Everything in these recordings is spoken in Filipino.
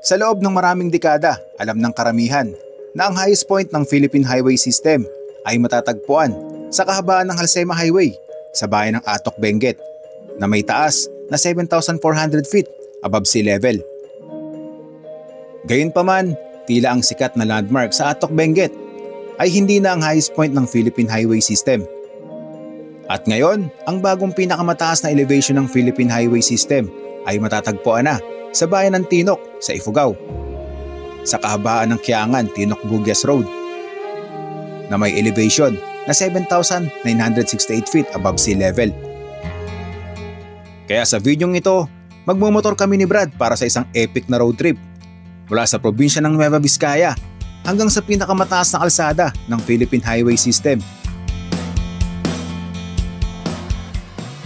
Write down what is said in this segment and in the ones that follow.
Sa loob ng maraming dekada, alam ng karamihan na ang highest point ng Philippine Highway System ay matatagpuan sa kahabaan ng Halsema Highway sa bayan ng Atok Benguet na may taas na 7,400 feet above sea level. Gayunpaman, tila ang sikat na landmark sa Atok Benguet ay hindi na ang highest point ng Philippine Highway System. At ngayon, ang bagong pinakamataas na elevation ng Philippine Highway System ay matatagpuan na sa bayan ng Tinok sa Ifugao, sa kahabaan ng Kiangan-Tinok-Bugyas Road na may elevation na 7,968 feet above sea level. Kaya sa videong ito, magmumotor kami ni Brad para sa isang epic na road trip mula sa probinsya ng Nueva Vizcaya hanggang sa pinakamataas na kalsada ng Philippine Highway System.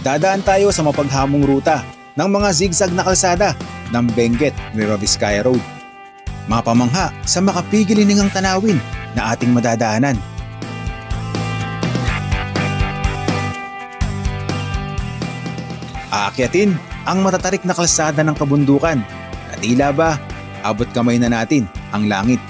Dadaan tayo sa mapaghamong ruta ng mga zigzag na kalsada ng Benguet-Nueva Vizcaya Road. Mapamangha sa makapigilingang tanawin na ating madadaanan. Aakyatin ang matatarik na kalsada ng kabundukan na tila ba abot kamay na natin ang langit.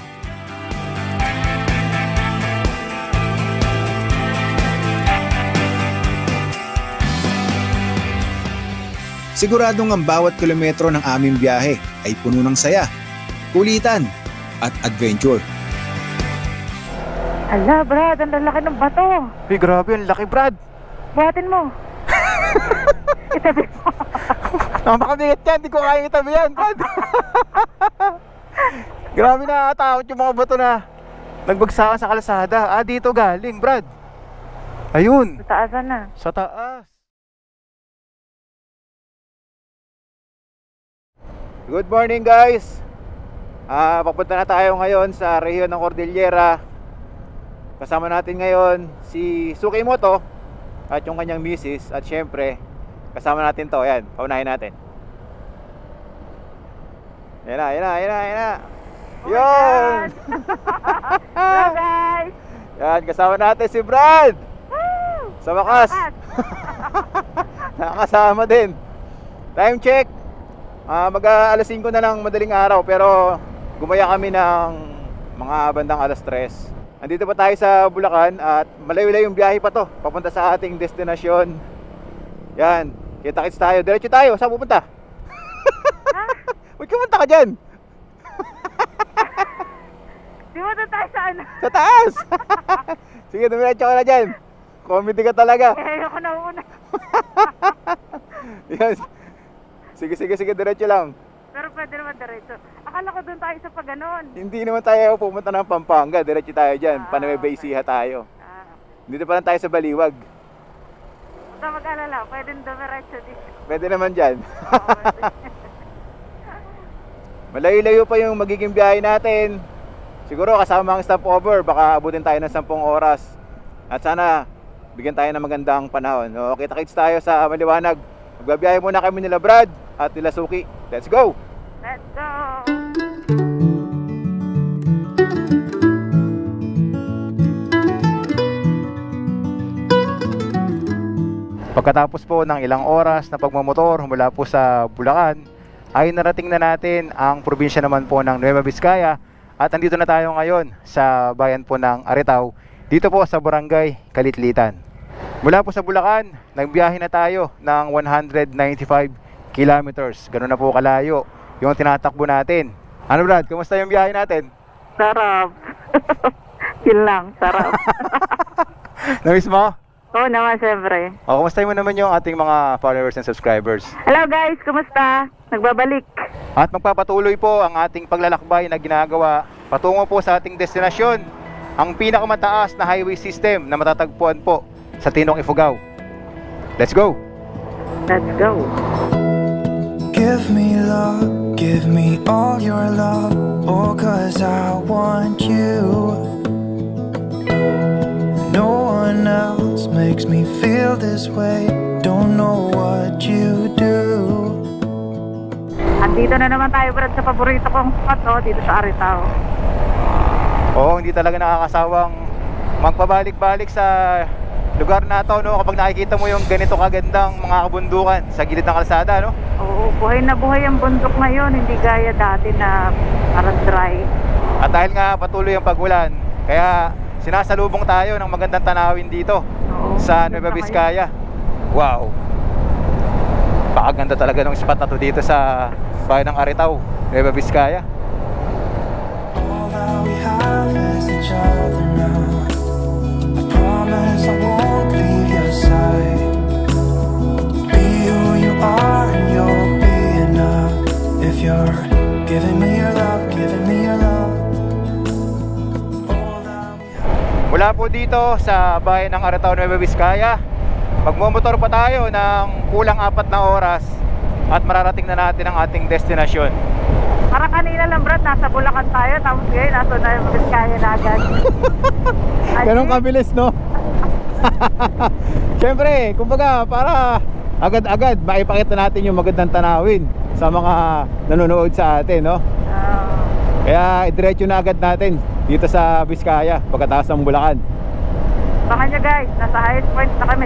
Siguradong ang bawat kilometro ng aming biyahe ay puno ng saya, kulitan at adventure. Hala, Brad, ang lalaki ng bato. Uy, grabe, ang laki, Brad. Buhatin mo. Itabi mo. Napakabigat yan, hindi ko kaya itabi yan, Brad. Grabe, nakakatakot yung mga bato na nagbagsakan sa kalsada. Dito galing, Brad. Ayun. Sa taasan na. Sa taas. Good morning, guys. Papunta na tayo ngayon sa rehiyon ng Cordillera. Kasama natin ngayon si Suki Moto at yung kanyang misis. At syempre, kasama natin to. Ayan, paunahin natin. Ayan na. Yun! Hello, guys! Yan, kasama natin si Brad. Sa wakas. Nakakasama din. Time check. Mag-alas 5 na lang madaling araw, pero gumaya kami ng mga bandang alas 3. Andito pa tayo sa Bulacan at malayo-layo yung biyahe pa to papunta sa ating destinasyon. Yan, kita-kits tayo. Diretso tayo, saan pupunta? Huwag kumunta ka dyan. Di mo na tayo saan? Sa taas. Sige, dumiretso ka na dyan. Comedy ka talaga. Ayoko na una. Yan. Sige, diretso lang. Pero pwede naman diretso. Akala ko doon tayo sa pagganon. Hindi naman tayo pumunta ng Pampanga. Diretso tayo dyan. Panamay-Baysiha tayo. Dito pa lang tayo sa Baliwag. Huwag ka mag-alala. Pwede dumiretso dito. Pwede naman dyan. Malayo-layo pa yung magiging biyahe natin. Siguro kasama ang stopover, baka abutin tayo ng 10 oras. At sana bigyan tayo ng magandang panahon. O, kita-kits tayo sa Maliwanag. Magbabiyahe muna kami nila Brad at nila Suki. Let's go! Let's go! Pagkatapos po ng ilang oras na pagmamotor mula po sa Bulacan, ay narating na natin ang probinsya naman po ng Nueva Vizcaya. At andito na tayo ngayon sa bayan po ng Aritao, dito po sa Barangay Kalitlitan. Mula po sa Bulacan, nagbiyahe na tayo ng 195 kilometers. Ganun na po kalayo yung tinatakbo natin. Ano, Brad, kumusta yung biyahe natin? Sarap. Yun lang, sarap. Namiss mo? Oo naman, syempre. O, kumusta mo naman yung ating mga followers and subscribers? Hello guys, kumusta? Nagbabalik. At magpapatuloy po ang ating paglalakbay na ginagawa patungo po sa ating destinasyon, ang pinakamataas na highway system na matatagpuan po sa Tinok, Ifugao. Let's go! Let's go! Give me love, give me all your love, oh, 'cause I want you. No one else makes me feel this way, don't know what you do. Andito na naman tayo, Brad, sa paborito kong spot, dito sa Aritao. Oo, hindi talaga nakakasawang magpabalik-balik sa lugar na to, no? Kapag nakikita mo yung ganito kagandang mga kabundukan sa gilid ng kalsada, no? Oo, buhay na buhay ang bundok ngayon. Hindi gaya dati na parang dry. At dahil nga patuloy ang pagulan, kaya sinasalubong tayo ng magandang tanawin dito Oo, sa ganda Nueva kayo. Vizcaya. Wow! Pakaganda talaga ng spot na to dito sa bayan ng Aritao, Nueva Vizcaya. All that we have is each other now. I promise I won't leave your side. Be who you are and you'll be enough. If you're giving me your love, giving me your love. All that we have. Mula po dito sa bayan ng Aritao, Nueva Vizcaya, magmomotor pa tayo ng kulang 4 na oras at mararating na natin ang ating destinasyon. Parang kanina lang, Brad, nasa Bulacan tayo. Tapos ngayon, nasa Nueva Vizcaya na agad. Ganun kabilis, no? Siyempre, kumbaga, para agad-agad maipakita natin yung magandang tanawin sa mga nanonood sa atin, no? Kaya diretso na agad natin dito sa Vizcaya pagkatapos ng Bulacan. Baka nyo guys, nasa highest point na kami.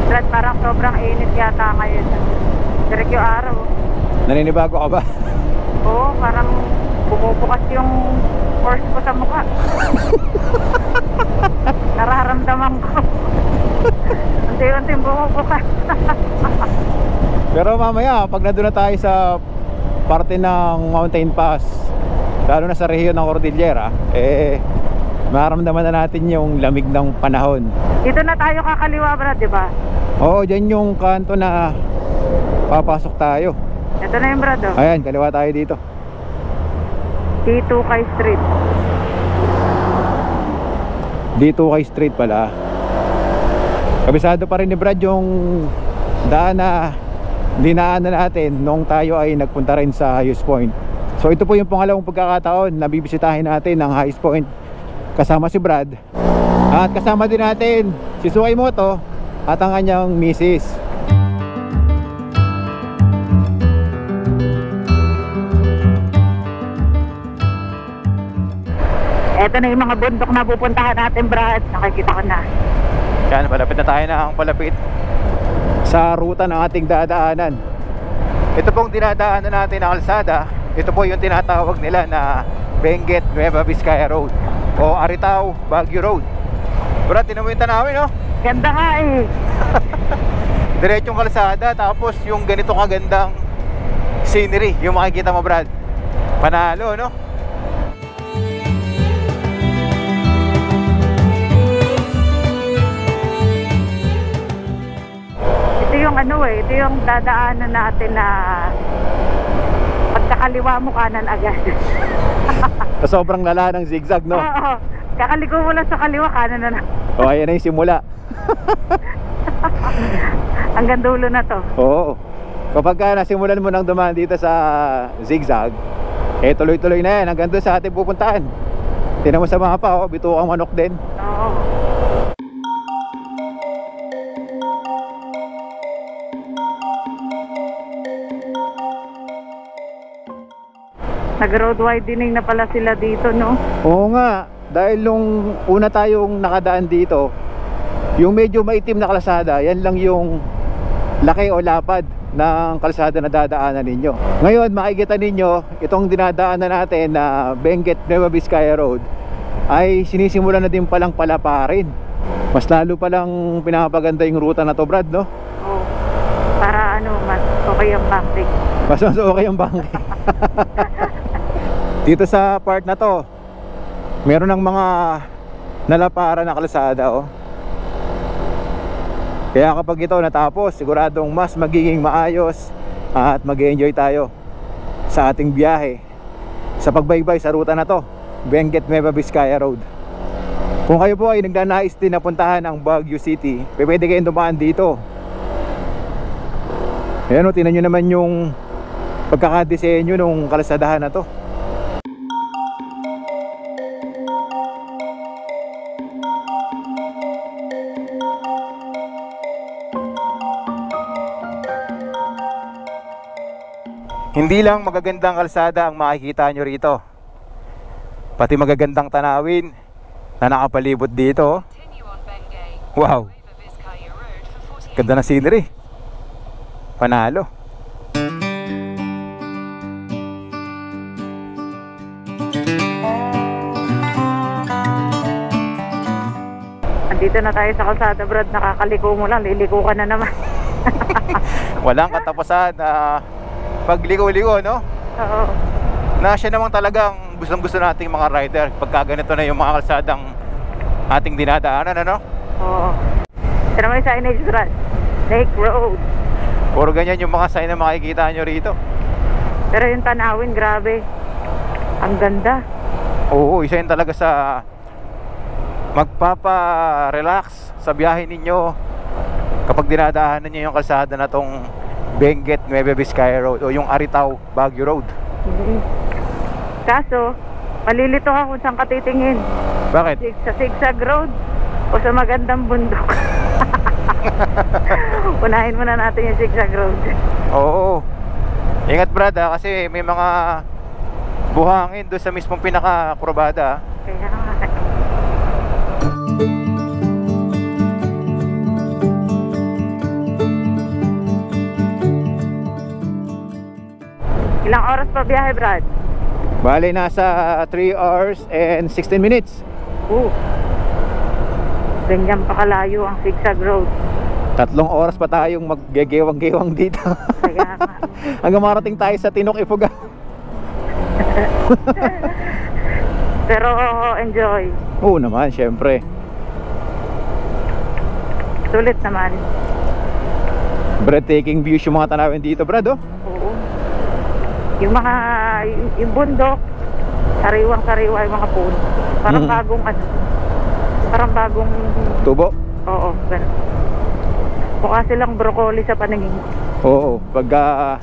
Brad, parang sobrang init yata ngayon. Direk yung araw. Naninibago ka ba? Oo, parang bumubukas yung pores ko sa mukha. Nararamdaman ko. Unti-unti bumubukas. Pero mamaya, pag nandun na tayo sa parte ng Mountain Pass, lalo na sa rehiyon ng Cordillera, mararamdaman na natin yung lamig ng panahon. Dito na tayo kakaliwa, Brad, di ba? Oo, dyan yung kanto na papasok tayo. Ito na yung Brad, oh. Ayan, kaliwa tayo dito. T2 Kay Street. Dito kay street pala. Kabisado pa rin ni Brad yung daan na dinaanan natin nung tayo ay nagpunta rin sa highest point. So ito po yung pangalawang pagkakataon na bibisitahin natin ang highest point kasama si Brad. At kasama din natin si Sukimoto at ang kanyang misis. Ito na yung mga bundok na pupuntahan natin, Brad. Nakikita ko na. Yan, palapit na tayo ng palapit sa ruta ng ating dadaanan. Ito pong dinadaanan natin na kalsada, ito po yung tinatawag nila na Benguet Nueva Vizcaya Road o Aritao Baguio Road. Brad, tinan mo yung tanawin, no? Ganda nga eh. Diretsong kalsada, tapos yung ganito kagandang scenery yung makikita mo, Brad. Panalo, no? Ito yung ano eh, ito yung dadaanan natin na pagkakaliwa mo kanan agad. Sa sobrang lala ng zigzag, no? Oo, kakaliko mo lang sa kaliwa, kanan na na. O, ayan na yung simula. Hanggang dulo na to. Oo. Kapag ka nasimulan mo nang dumaan dito sa zigzag, tuloy-tuloy na yan hanggang doon sa ating pupuntahan. Tingnan mo sa mapa, Bituang Manok din. Oo. Nag-road widening na pala sila dito, no? Oo nga, dahil nung una tayong nakadaan dito, yung medyo maitim na kalsada, yan lang yung laki o lapad ng kalsada na dadaanan ninyo. Ngayon makikita ninyo itong dinadaanan natin na Benguet Nueva Vizcaya Road ay sinisimula na din palang palaparin. Mas lalo palang pinapaganda yung ruta na to, Brad, no? Oo. Para ano, mas okay ang banking. Mas okay ang bangke. Dito sa part na to, meron ng mga nalaparan na kalsada, oh. Kaya kapag ito natapos, siguradong mas magiging maayos at mag-enjoy tayo sa ating biyahe sa pagbaybay sa ruta na to, Benguet Nueva Vizcaya Road. Kung kayo po ay nagdanais din na puntahan ang Baguio City, pwede kayong dumaan dito. Ayan o, tinan nyo naman yung pagkakadesenyo nung kalsadahan na to. Hindi lang magagandang kalsada ang makikita nyo rito, pati magagandang tanawin na nakapalibot dito. Wow, ganda ng scenery. Panalo. Andito na tayo sa kalsada, Brad. Nakakaliko mo lang, liliko ka na naman. Walang katapusan na pagligo-ligo, no? Oo. Na siya namang talagang gustong-gusto nating mga rider pagka ganito na yung mga kalsadang ating dinadaanan, ano? Oo. Ito naman yung signage, Brad. Lake Road. Puro ganyan yung mga sign na makikita nyo rito. Pero yung tanawin, grabe. Ang ganda. Oo, isa yun talaga sa magpapa-relax sa biyahe ninyo kapag dinadaanan nyo yung kalsada na tong Benguet, Nueva Vizcaya Road o yung Aritaw, Baguio Road. Kaso, malilito ka kung saan ka titingin. Bakit? Sa zigzag road o sa magandang bundok. Unahin muna natin yung zigzag road. Oo. Ingat Brad ha, kasi may mga buhangin doon sa mismong pinaka-kurbada. Kaya nga. Ilang oras pa biyahe, Brad? Bale, nasa 3 hours and 16 minutes. Ganyan pa kalayo ang zigzag road. 3 oras pa tayong maggegewang-gewang dito. Kaya nga. Hanggang marating tayo sa Tinok, Ifuga. Pero enjoy. Oo naman, syempre. Sulit naman. Breathtaking views yung mga tanawin dito, Brad, oh. Oo. Yung mga yung bundok, sariwang-sariwa yung mga puno. Parang bagong ano. Parang bagong Tubo? Oo, ganun. Mukha silang broccoli sa paningin. Oo, pagka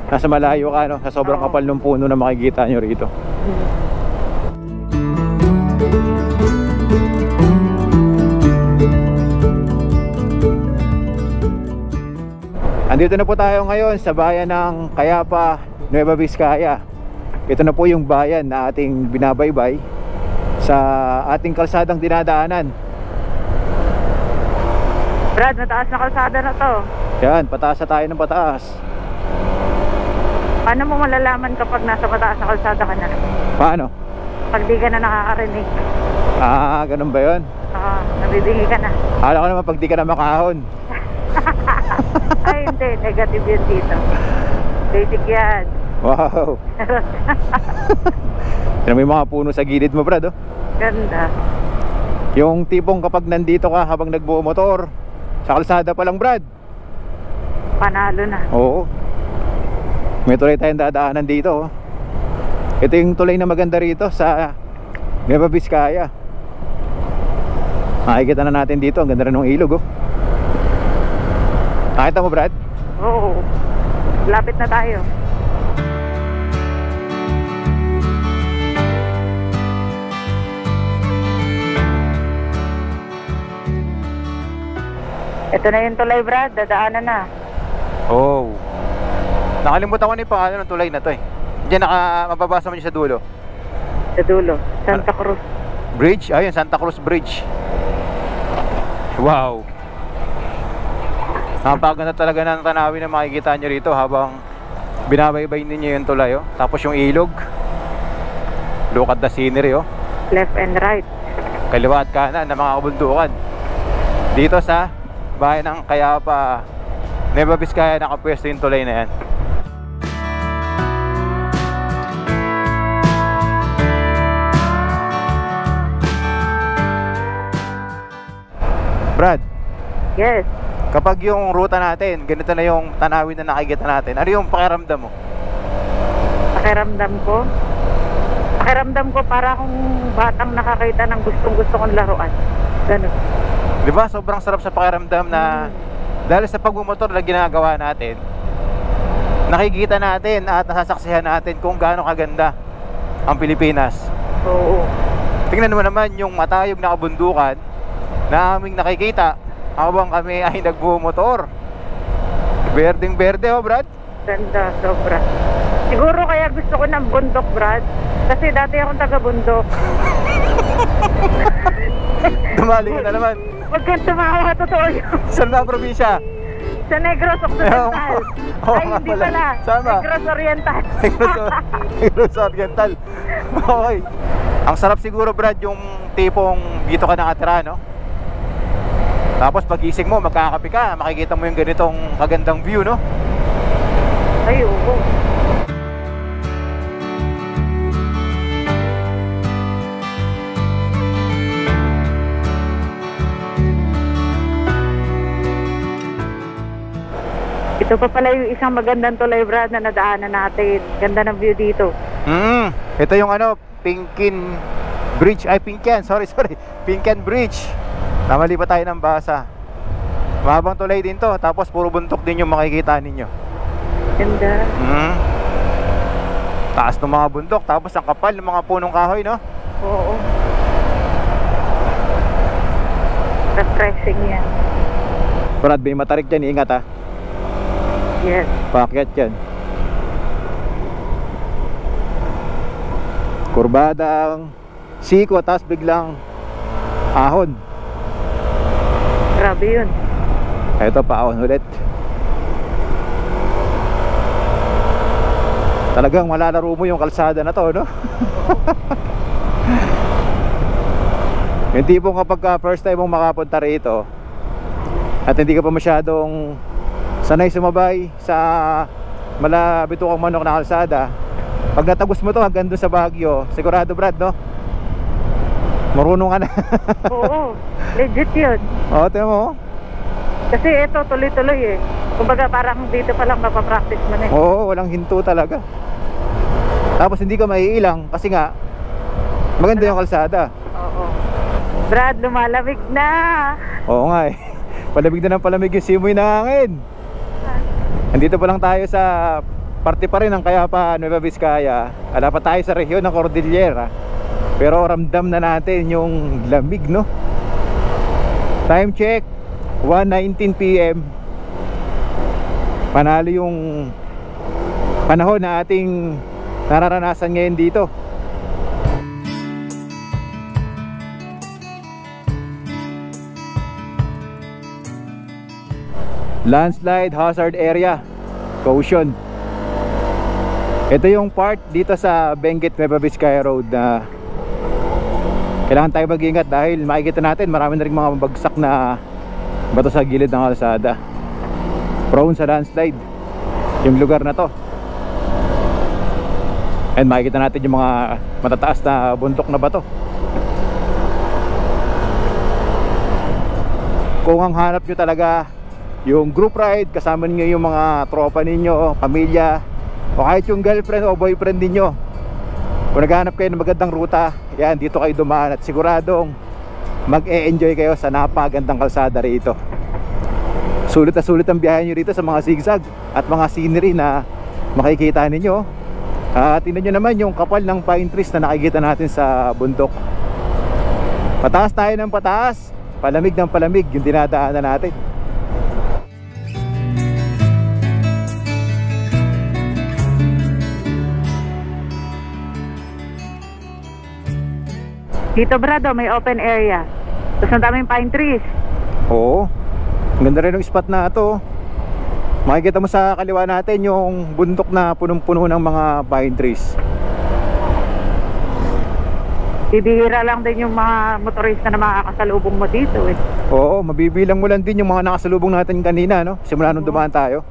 nasa malayo ka, no, sa sobrang Oo. kapal ng puno na makikita nyo rito. Andito na po tayo ngayon sa bayan ng Cayapa, Nueva Vizcaya. Ito na po yung bayan na ating binabaybay sa ating kalsadang dinadaanan. Brad, mataas na kalsada na to. Yan, pataas na tayo ng pataas. Paano mo malalaman kapag nasa mataas na kalsada ka na? Paano? Pag di ka na nakakarinig. Ah, ganun ba yun? Nabibingi ka na. Akala ko naman pag di ka na makahon. Ay, hindi. Negative yun dito. Basic yan. Wow. Yan, may mga puno sa gilid mo, Brad, oh. Ganda. Yung tipong kapag nandito ka habang nagbumotor sa kalsada pa lang, Brad. Panalo na. Oo. May tulay tayong dadaanan dito, oh. Ito yung tulay na maganda rito sa Nueva Vizcaya. Makikita na natin dito, ang ganda rin ng ilog, oh. Nakita mo, Brad? Oo. Lapit na tayo. Ito na yung tulay, Brad. Dadaanan na. Oh. Nakalimutan ko na yung pangalan ng tulay na to, eh. Diyan mababasa mo niyo sa dulo. Sa dulo. Santa Cruz. Bridge? Ayun, Santa Cruz Bridge. Wow. Napakaganda talaga ng tanawin na makikita nyo rito habang binabaybay ninyo yung tulay, oh. Tapos yung ilog. Look at the scenery, oh. Left and right. Kaliwa at kanan ng mga kabundukan. Dito sa bayan ng Cayapa, Nueva Vizcaya, nakapwesto yung tulay na yan. Brad, Yes. kapag yung ruta natin, ganito na yung tanawin na nakikita natin, ano yung pakiramdam mo? Pakiramdam ko para akong batang nakakita ng gustong-gusto kong laruan. Ganun. Di ba? Sobrang sarap sa pakiramdam na dahil sa pagmumotor na ginagawa natin, nakikita natin at nasasaksihan natin kung gaano kaganda ang Pilipinas. Oo. Tingnan mo naman yung matayog na kabundukan na aming nakikita habang kami ay nagbumotor. Berdeng berde, oh, Brad. Ganda, sobra. Siguro kaya gusto ko ng bundok, Brad. Kasi dati akong taga-bundok. Dumali ka na naman. Huwag kang tumawa, totoo yun. Saan ba ang probinsya? Sa Negros Occidental. Oo Ay, nga hindi pala. pala. Sama. Negros Oriental. Negros Oriental. Okay. Ang sarap siguro, Brad, yung tipong dito ka nakatira, no? Tapos pagising mo, magkakape ka, makikita mo yung ganitong kagandang view, no? Ay, oo. Ito pa pala yung isang magandang tulay, Brad, na nadaanan natin. Ganda ng view dito. Ito yung ano, Pinkin Bridge. Ay, Pinkan, sorry. Pinkan Bridge. Namali pa tayo ng basa. Mahabang tulay din to. Tapos puro buntok din yung makikita ninyo. Ganda. Taas ng mga bundok. Tapos ang kapal ng mga punong kahoy, no? Oo. Refreshing yan. Brad, may matarik dyan. Ingat, ha. Yes. Paakyat yan. Kurbadang siko, tapos biglang ahon. Grabe yun. Ito, paahon ulit. Talagang malalaro mo yung kalsada na to, no? Yung tipong kapag first time mong makapunta rito at hindi ka pa masyadong sanay sumabay sa malabitukang manok na kalsada, pag natagos mo to hanggang dun sa Baguio, sigurado, Brad, no? Marunong ka na. Oo. Legit yun. Oo, tingnan mo. Kasi ito, tuloy-tuloy eh. Kumbaga parang dito pa lang mapapractice mo na eh. Oo, walang hinto talaga. Tapos hindi ka maiilang kasi nga maganda yung kalsada. Oo. Brad, lumalamig na. Oo nga eh. Palamig na ng palamig yung simoy ng hangin. Nandito pa lang tayo sa parte pa rin ng Kayapa, Nueva Vizcaya. Ala pa tayo sa rehiyon ng Cordillera. Pero ramdam na natin yung lamig, no? Time check 1:19 PM. Panalo yung panahon na ating nararanasan ngayon dito. Landslide hazard area, caution. Ito yung part dito sa Benguet, Nueva Vizcaya Road na kailangan tayo mag-ingat dahil makikita natin marami na rin mga bagsak na bato sa gilid ng kalsada. Prone sa landslide yung lugar na to. And makikita natin yung mga matataas na bundok na bato. Kung ang hanap nyo talaga yung group ride, kasama niyo yung mga tropa ninyo, pamilya, o kahit yung girlfriend o boyfriend ninyo, kung naghahanap kayo ng magandang ruta, yan, dito kayo dumaan at siguradong mag-e-enjoy kayo sa napagandang kalsada rito. Sulit na sulit ang biyahe nyo rito sa mga zigzag at mga scenery na makikita ninyo. Tingnan nyo naman yung kapal ng pine trees na nakikita natin sa bundok. Pataas tayo ng pataas, palamig ng palamig yung dinadaanan natin. Dito, Brado, may open area. Tapos ang daming pine trees. Oo. Ganda rin yung spot na ito. Makikita mo sa kaliwa natin yung bundok na punong-puno ng mga pine trees. Bibihira lang din yung mga motorista na makakasalubong mo dito eh. Oo, mabibilang mo lang din yung mga nakasalubong natin kanina, no? Simula nung dumaan tayo.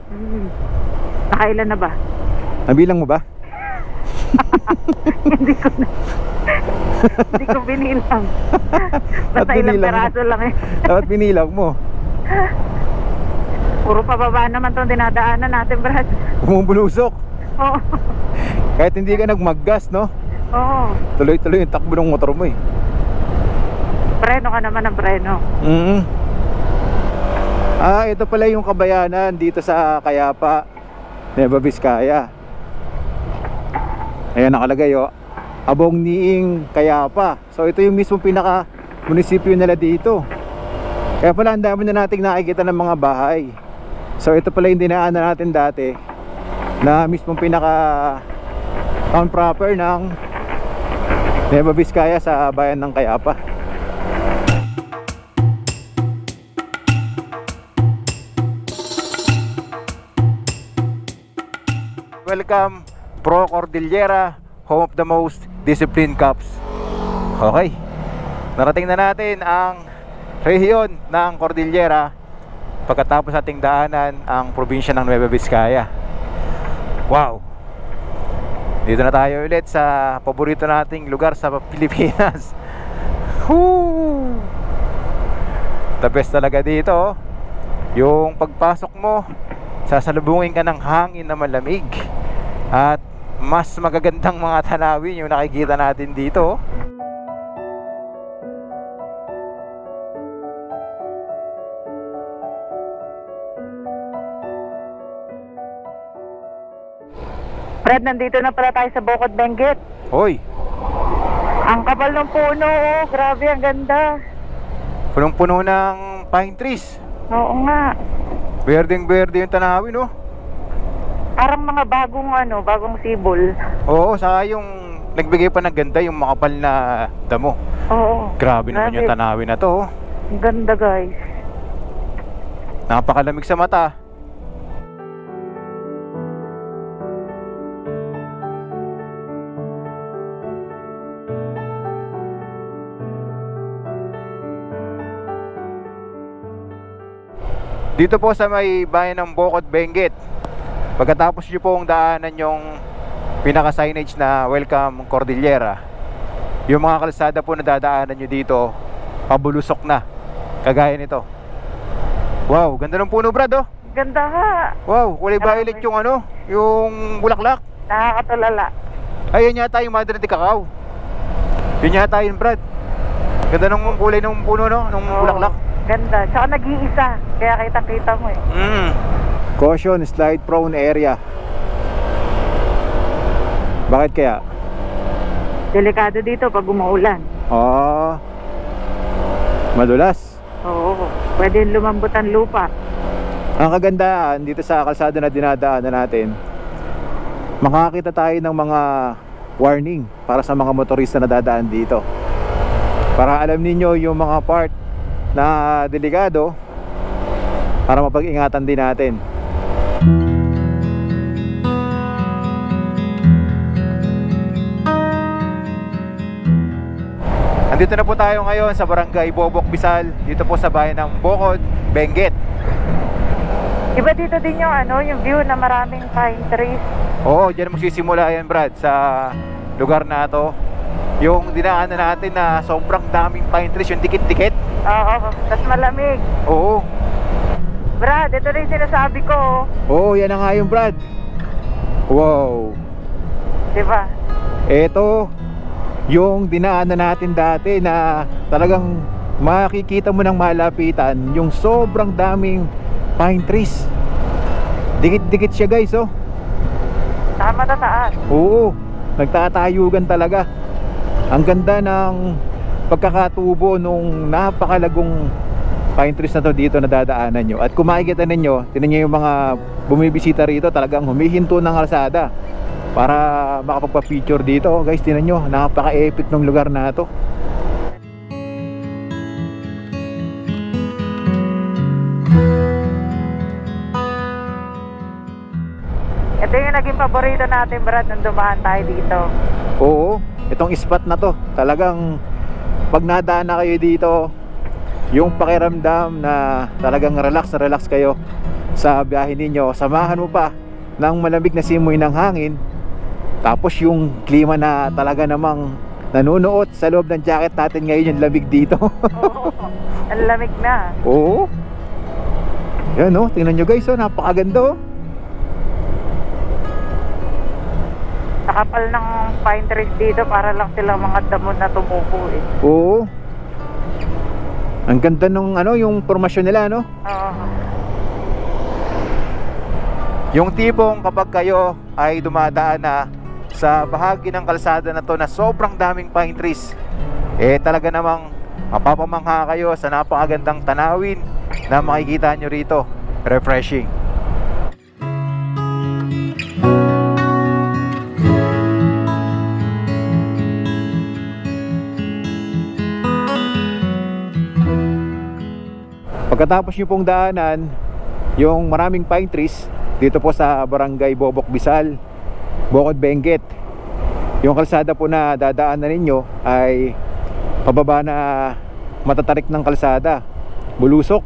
Nakailan na ba? Nabilang mo ba? Hindi ko na. Hindi ko binilang. Basta ilang peraso lang eh. Dapat binilang mo. Puro pababa naman itong dinadaanan natin, Brad. Bumubulusok. Oo. Kahit hindi ka nagmaggas, no? Oo. Tuloy-tuloy yung takbo ng motor mo eh. Preno ka naman ng preno. Ito pala yung kabayanan dito sa Kayapa, Nueva Vizcaya. Ayan nakalagay oh, Abong Niing Kayapa. So ito yung mismong pinaka munisipyo nila dito. Kaya pala ang dami na nating nakikita ng mga bahay. So ito pala yung dinaanan natin dati na mismong pinaka town proper ng Nueva Vizcaya sa bayan ng Cayapa. Welcome Pro Cordillera, home of the most disciplined cops. Okay, narating na natin ang rehiyon ng Cordillera pagkatapos ating daanan ang probinsya ng Nueva Vizcaya. Wow! Dito na tayo ulit sa paborito nating lugar sa Pilipinas. Woo! The best talaga dito. Yung pagpasok mo, sasalubungin ka ng hangin na malamig at mas magagandang mga tanawin yung nakikita natin dito. Brad, nandito na pala tayo sa Bocod Benguet. Hoy, Ang kapal ng puno, oh. Grabe, ang ganda. punong-puno ng pine trees. Oo nga. Berdeng-berde yung tanawin, no? Parang mga bagong sibol. Oo, saka yung nagbigay pa ng ganda yung makapal na damo. Oo. Grabe naman yung tanawin na to, oh. Ang ganda, guys. Napakalamig sa mata. Dito po sa may bayan ng Bocod Benguet, pagkatapos nyo pong daanan yung pinaka-signage na Welcome Cordillera, yung mga kalsada po na dadaanan nyo dito, pabulusok na, kagaya nito. Wow, ganda ng puno, Brad, oh. Ganda nga. Wow, kulay violet yung ano, yung bulaklak. Nakakatulala. Ayun yata yung Madre de Cacao. Yun yata yun, Brad. Ganda ng kulay ng puno, no, ng Oo. bulaklak. Ganda. Tsaka nag-iisa. Kaya kita-kita mo eh. Caution, slide prone area. Bakit kaya? Delikado dito pag umuulan. Madulas. Oo. Pwede lumambot ang lupa. Ang kagandaan dito sa kalsada na dinadaanan natin, makakita tayo ng mga warning para sa mga motorista na dadaan dito, para alam ninyo yung mga part na delikado, para mapag-ingatan din natin. Andito na po tayo ngayon sa Barangay Bobok Bisal, dito po sa bayan ng Bocod Benguet. Iba dito din yung view na maraming pine trees. Oo, dyan magsisimula yan, Brad, sa lugar na to. Yung dinaanan natin na sobrang daming pine trees, yung dikit-dikit. Oo, tas malamig. Oo. Brad, ito rin sinasabi ko. Oo, yan na nga yung, Brad. Wow. Diba? Ito yung dinaanan natin dati na talagang makikita mo ng malapitan yung sobrang daming pine trees. Dikit-dikit siya, guys, oh. Saka matataas. Oo, nagtatayugan talaga. Ang ganda ng pagkakatubo nung napakalagong pine trees na to dito na dadaanan nyo. At kung makikita ninyo, tinan nyo yung mga bumibisita rito, talagang humihinto ng kalsada para makapagpa-picture dito. Guys, tinan nyo, napaka-epic ng lugar na to. Ito yung naging paborito natin, Brad, nung dumaan tayo dito. Oo, itong spot na to, talagang pag nadaan na kayo dito, yung pakiramdam na talagang relax na relax kayo sa biyahe ninyo. Samahan mo pa ng malamig na simoy ng hangin, tapos yung klima na talaga namang nanunuot sa loob ng jacket natin ngayon, yung lamig dito. Oo, ang lamig na. Oo. Yan, oh, tingnan nyo, guys, oh, napakaganda, oh. Nakapal ng pine trees dito para lang silang mga damo na tumubo eh. Oo. Ang ganda nung yung formasyon nila, no? Oo. Yung tipong kapag kayo ay dumadaan na sa bahagi ng kalsada na to na sobrang daming pine trees, talaga namang mapapamangha kayo sa napakagandang tanawin na makikita nyo rito. Refreshing. Pagkatapos nyo pong daanan yung maraming pine trees dito po sa Barangay Bobok Bisal, Bocod Benguet, yung kalsada po na dadaanan ninyo ay pababa na matatarik ng kalsada, bulusok.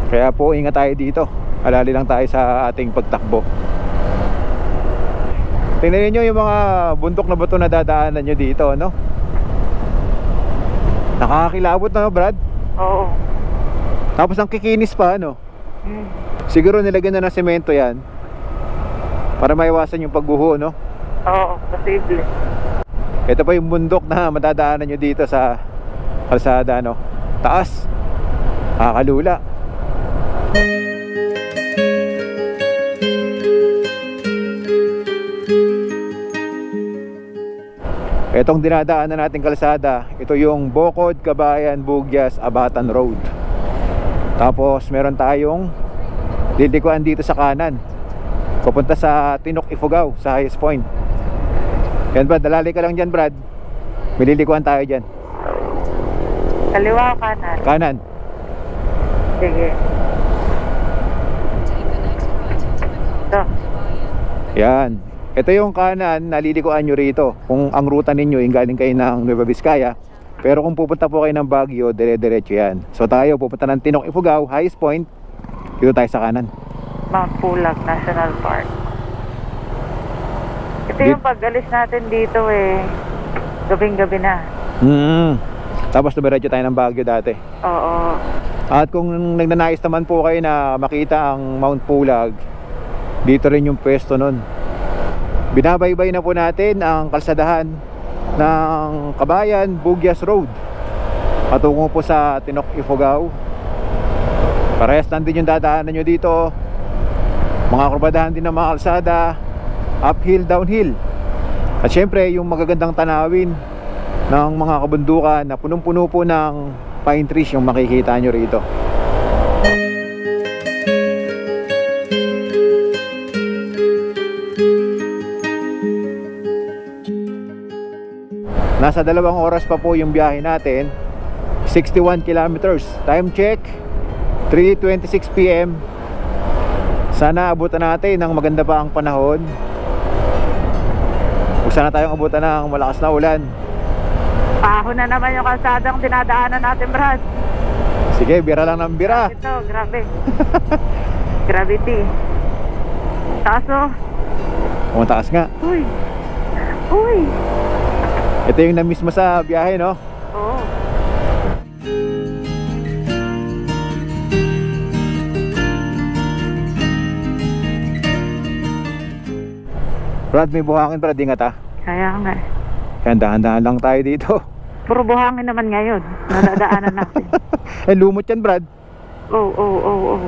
Kaya po ingat tayo dito, alali lang tayo sa ating pagtakbo. Tingnan niyo yung mga bundok na bato na dadaanan nyo dito, no? Nakakakilabot na, Brad? Oo. Tapos ang kikinis pa, ano? Siguro nilagyan na ng semento yan para maiwasan yung pagguho, no? Oo, posible. Ito pa yung bundok na madadaanan nyo dito sa kalsada, no? Taas, nakakalula. Itong dinadaanan nating kalsada, ito yung Bocod, Kabayan, Bugyas, Abatan Road. Tapos meron tayong lilikuan dito sa kanan, pupunta sa Tinok, Ifugao, sa highest point. Yan, Brad, dalali ka lang dyan, Brad. May lilikuan tayo dyan. Kaliwa o kanan? Kanan. Sige. Ito. Yan. Ito yung kanan, nalilikuan nyo rito. Kung ang ruta ninyo yung galing kayo ng Nueva Vizcaya. Pero kung pupunta po kayo ng Baguio, dire-diretso yan. So tayo pupunta ng Tinok, Ifugao, highest point. Dito tayo sa kanan. Mount Pulag National Park. Ito yung pag-alis natin dito eh. Gabing-gabi na. Tapos dumiretso tayo ng Baguio dati. Oo. At kung nagnanais naman po kayo na makita ang Mount Pulag, dito rin yung pwesto nun. Binabaybay na po natin ang kalsadahan ng Kabayan, Bugyas Road patungo po sa Tinok, Ifugao. Parehas lang din yung dadaanan nyo dito. Mga kurbadahan din ng mga kalsada, uphill, downhill. At syempre yung magagandang tanawin ng mga kabundukan na punong-puno po ng pine trees yung makikita nyo rito. Nasa 2 oras pa po yung biyahe natin, 61 kilometers. Time check, 3:26 PM. Sana abutan natin ng maganda pa ang panahon. Huwag sana tayong abutan ng malakas na ulan. Paho na naman yung kalsadang dinadaanan natin, Brad. Sige, bira lang ng bira. Ito, grabe. Gravity. Taas o. Taas nga. Uy. Uy. Ito yung na-miss mo sa biyahe, no? Oo. Brad, may buhangin, Brad, ingat ah. Kaya nga. Kaya dahan-dahan lang tayo dito. Puro buhangin naman ngayon. Nadadaanan natin. Eh, lumot yan, Brad. Oo.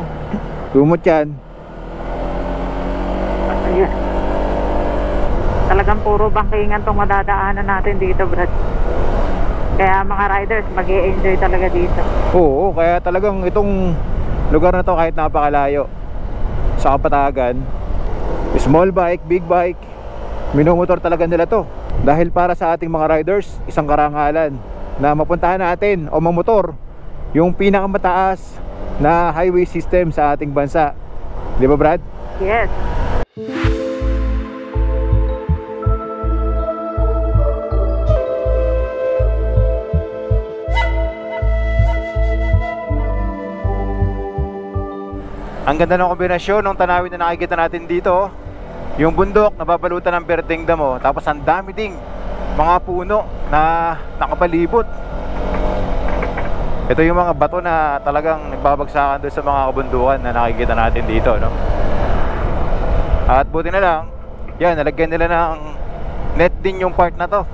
Lumot yan. Ayan. Talagang puro bangkingan tong madadaanan natin dito, Brad. Kaya mga riders mag-i-enjoy talaga dito. Oo, kaya talagang itong lugar na to kahit napakalayo sa Kapatagan, small bike, big bike, minomotor talaga nila to. Dahil para sa ating mga riders, isang karangalan na mapuntahan natin o mamotor yung pinakamataas na highway system sa ating bansa. Di ba, Brad? Yes. Ang ganda ng kombinasyon ng tanawin na nakikita natin dito. Yung bundok nababalutan ng berdeng damo, tapos ang dami ding mga puno na nakapalibot. Ito yung mga bato na talagang nagbabagsakan doon sa mga kabundukan na nakikita natin dito, no? At buti na lang, yan, nalagyan nila ng net din yung part na to.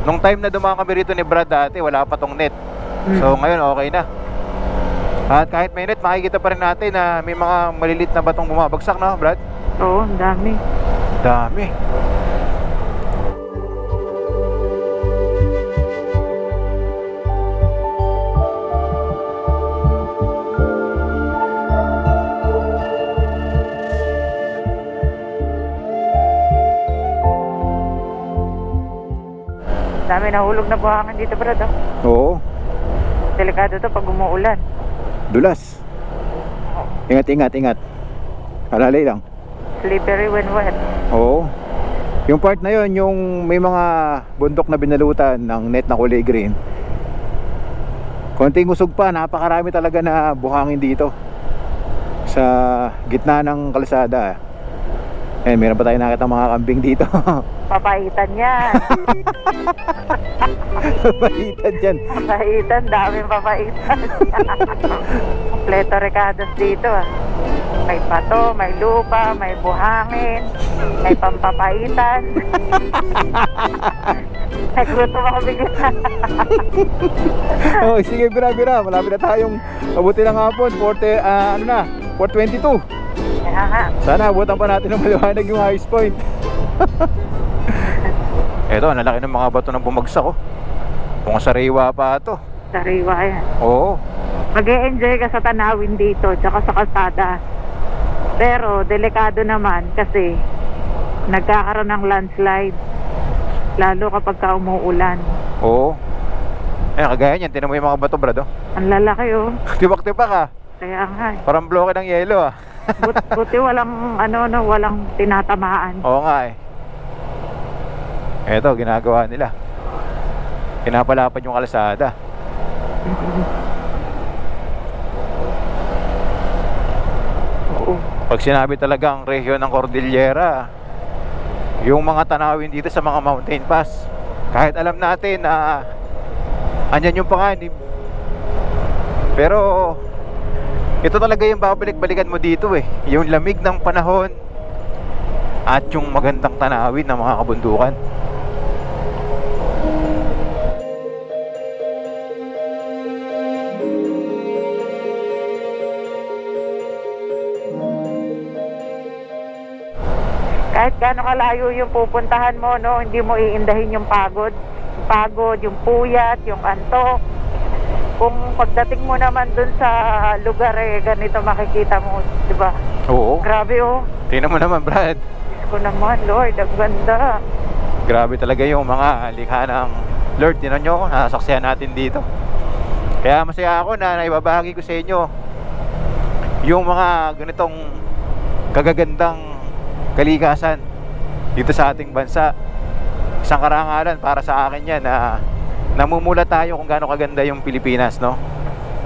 Nung time na dumaan kami rito ni Brad dati, wala pa tong net. So ngayon okay na. At kahit may net, makikita pa rin natin na may mga malilit na batong bumabagsak, no, Brad? Oo, ang dami. Dami. Dami nahulog na buhangin dito, Brad. Oh. Oo. Delikado to pag umuulan. Dulas. Ingat, ingat, ingat. Alalay lang. Slippery when wet. Oo. Yung part na yon, yung may mga bundok na binalutan ng net na kulay green. Konting usog pa, napakarami talaga na buhangin dito sa gitna ng kalsada. Eh, meron pa tayo nakita mga kambing dito. Papaitan yan. Papaitan yan. Papaitan, daming papaitan. Kompleto recados dito ah. May pato, may lupa, may buhangin, may pampapaitan. Nagluto ako bigla. Oh, sige, bira-bira. Malapit na tayong mabuti ng hapon. 4:22. Kaya nga. Sana abutan pa natin ng maliwanag yung highest point. Eto, nalaki ng mga bato ng bumagsak oh. Kung sariwa pa ito. Sariwa yan. Oo. Mag-e-enjoy ka sa tanawin dito, tsaka sa kalsada. Pero, delikado naman kasi nagkakaroon ng landslide. Lalo kapag ka umuulan. Oo. Eh, kagaya niyan, tinan mo yung mga bato, brad oh. Ang lalaki oh. Tibak-tibak ah. Kaya nga. Parang bloke ng yelo ah. Buti walang walang tinatamaan. Oo nga eh. Eto, ginagawa nila. Pinapalapad yung kalsada. Oo. Pag sinabi talagang rehiyon ng Cordillera, yung mga tanawin dito sa mga mountain pass, kahit alam natin na andyan yung panganib, pero ito talaga yung babalik-balikan mo dito eh. Yung lamig ng panahon at yung magandang tanawin ng mga kabundukan. Kahit gaano kalayo yung pupuntahan mo, no, hindi mo iindahin yung pagod. Yung pagod, yung puyat, yung antok. Kung pagdating mo naman dun sa lugar eh, ganito makikita mo, di ba? Oo. Grabe oh. Tingnan mo naman, Brad. Diyos ko naman, Lord, ang ganda. Grabe talaga yung mga likha ng Lord. Tingnan nyo, nasaksihan natin dito. Kaya masaya ako na naibabahagi ko sa inyo yung mga ganitong kagagandang kalikasan dito sa ating bansa. Isang karangalan para sa akin yan na namumula tayo kung gaano kaganda yung Pilipinas, no?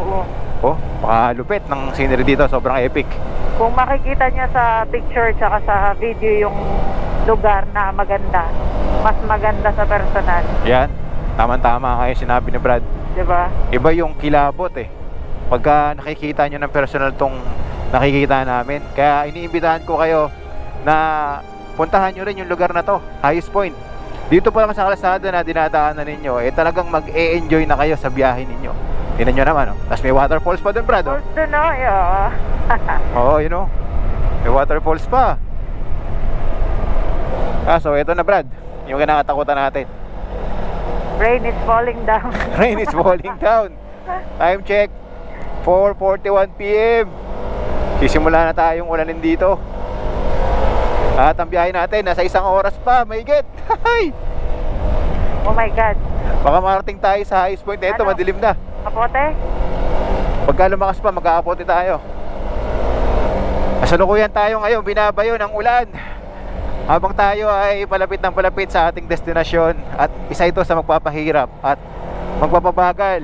Oo. Oh, pakalupit ng scenery dito, sobrang epic. Kung makikita niya sa picture tsaka sa video yung lugar na maganda, mas maganda sa personal. Yan, tama-tama kayo sinabi ni Brad. Diba? Iba yung kilabot eh pagka nakikita nyo ng personal tong nakikita namin. Kaya iniimbitahan ko kayo na puntahan nyo rin yung lugar na to, highest point. Dito pa lang sa kalsada na dinadaanan ninyo, eh talagang mag-e-enjoy na kayo sa biyahe ninyo. Tingnan nyo naman, oh. Tapos may waterfalls pa dun, Brad, oh. Falls doon, no? Yeah. Oo, you know, may waterfalls pa. So ito na, Brad, yung kinakatakutan natin. Rain is falling down. Rain is falling down. Time check, 4:41 PM. Sisimula na tayong ulanin dito. At ang biyahe natin, nasa 1 oras pa, may get. Oh my God. Baka marating tayo sa highest point. Ito, Ano? madilim na. Kapote? Pagka lumakas pa, mag-aapote tayo. Kasalukuyan tayo ngayon, binabayo ng ulan. Habang tayo ay palapit ng palapit sa ating destinasyon. At isa ito sa magpapahirap at magpapabagal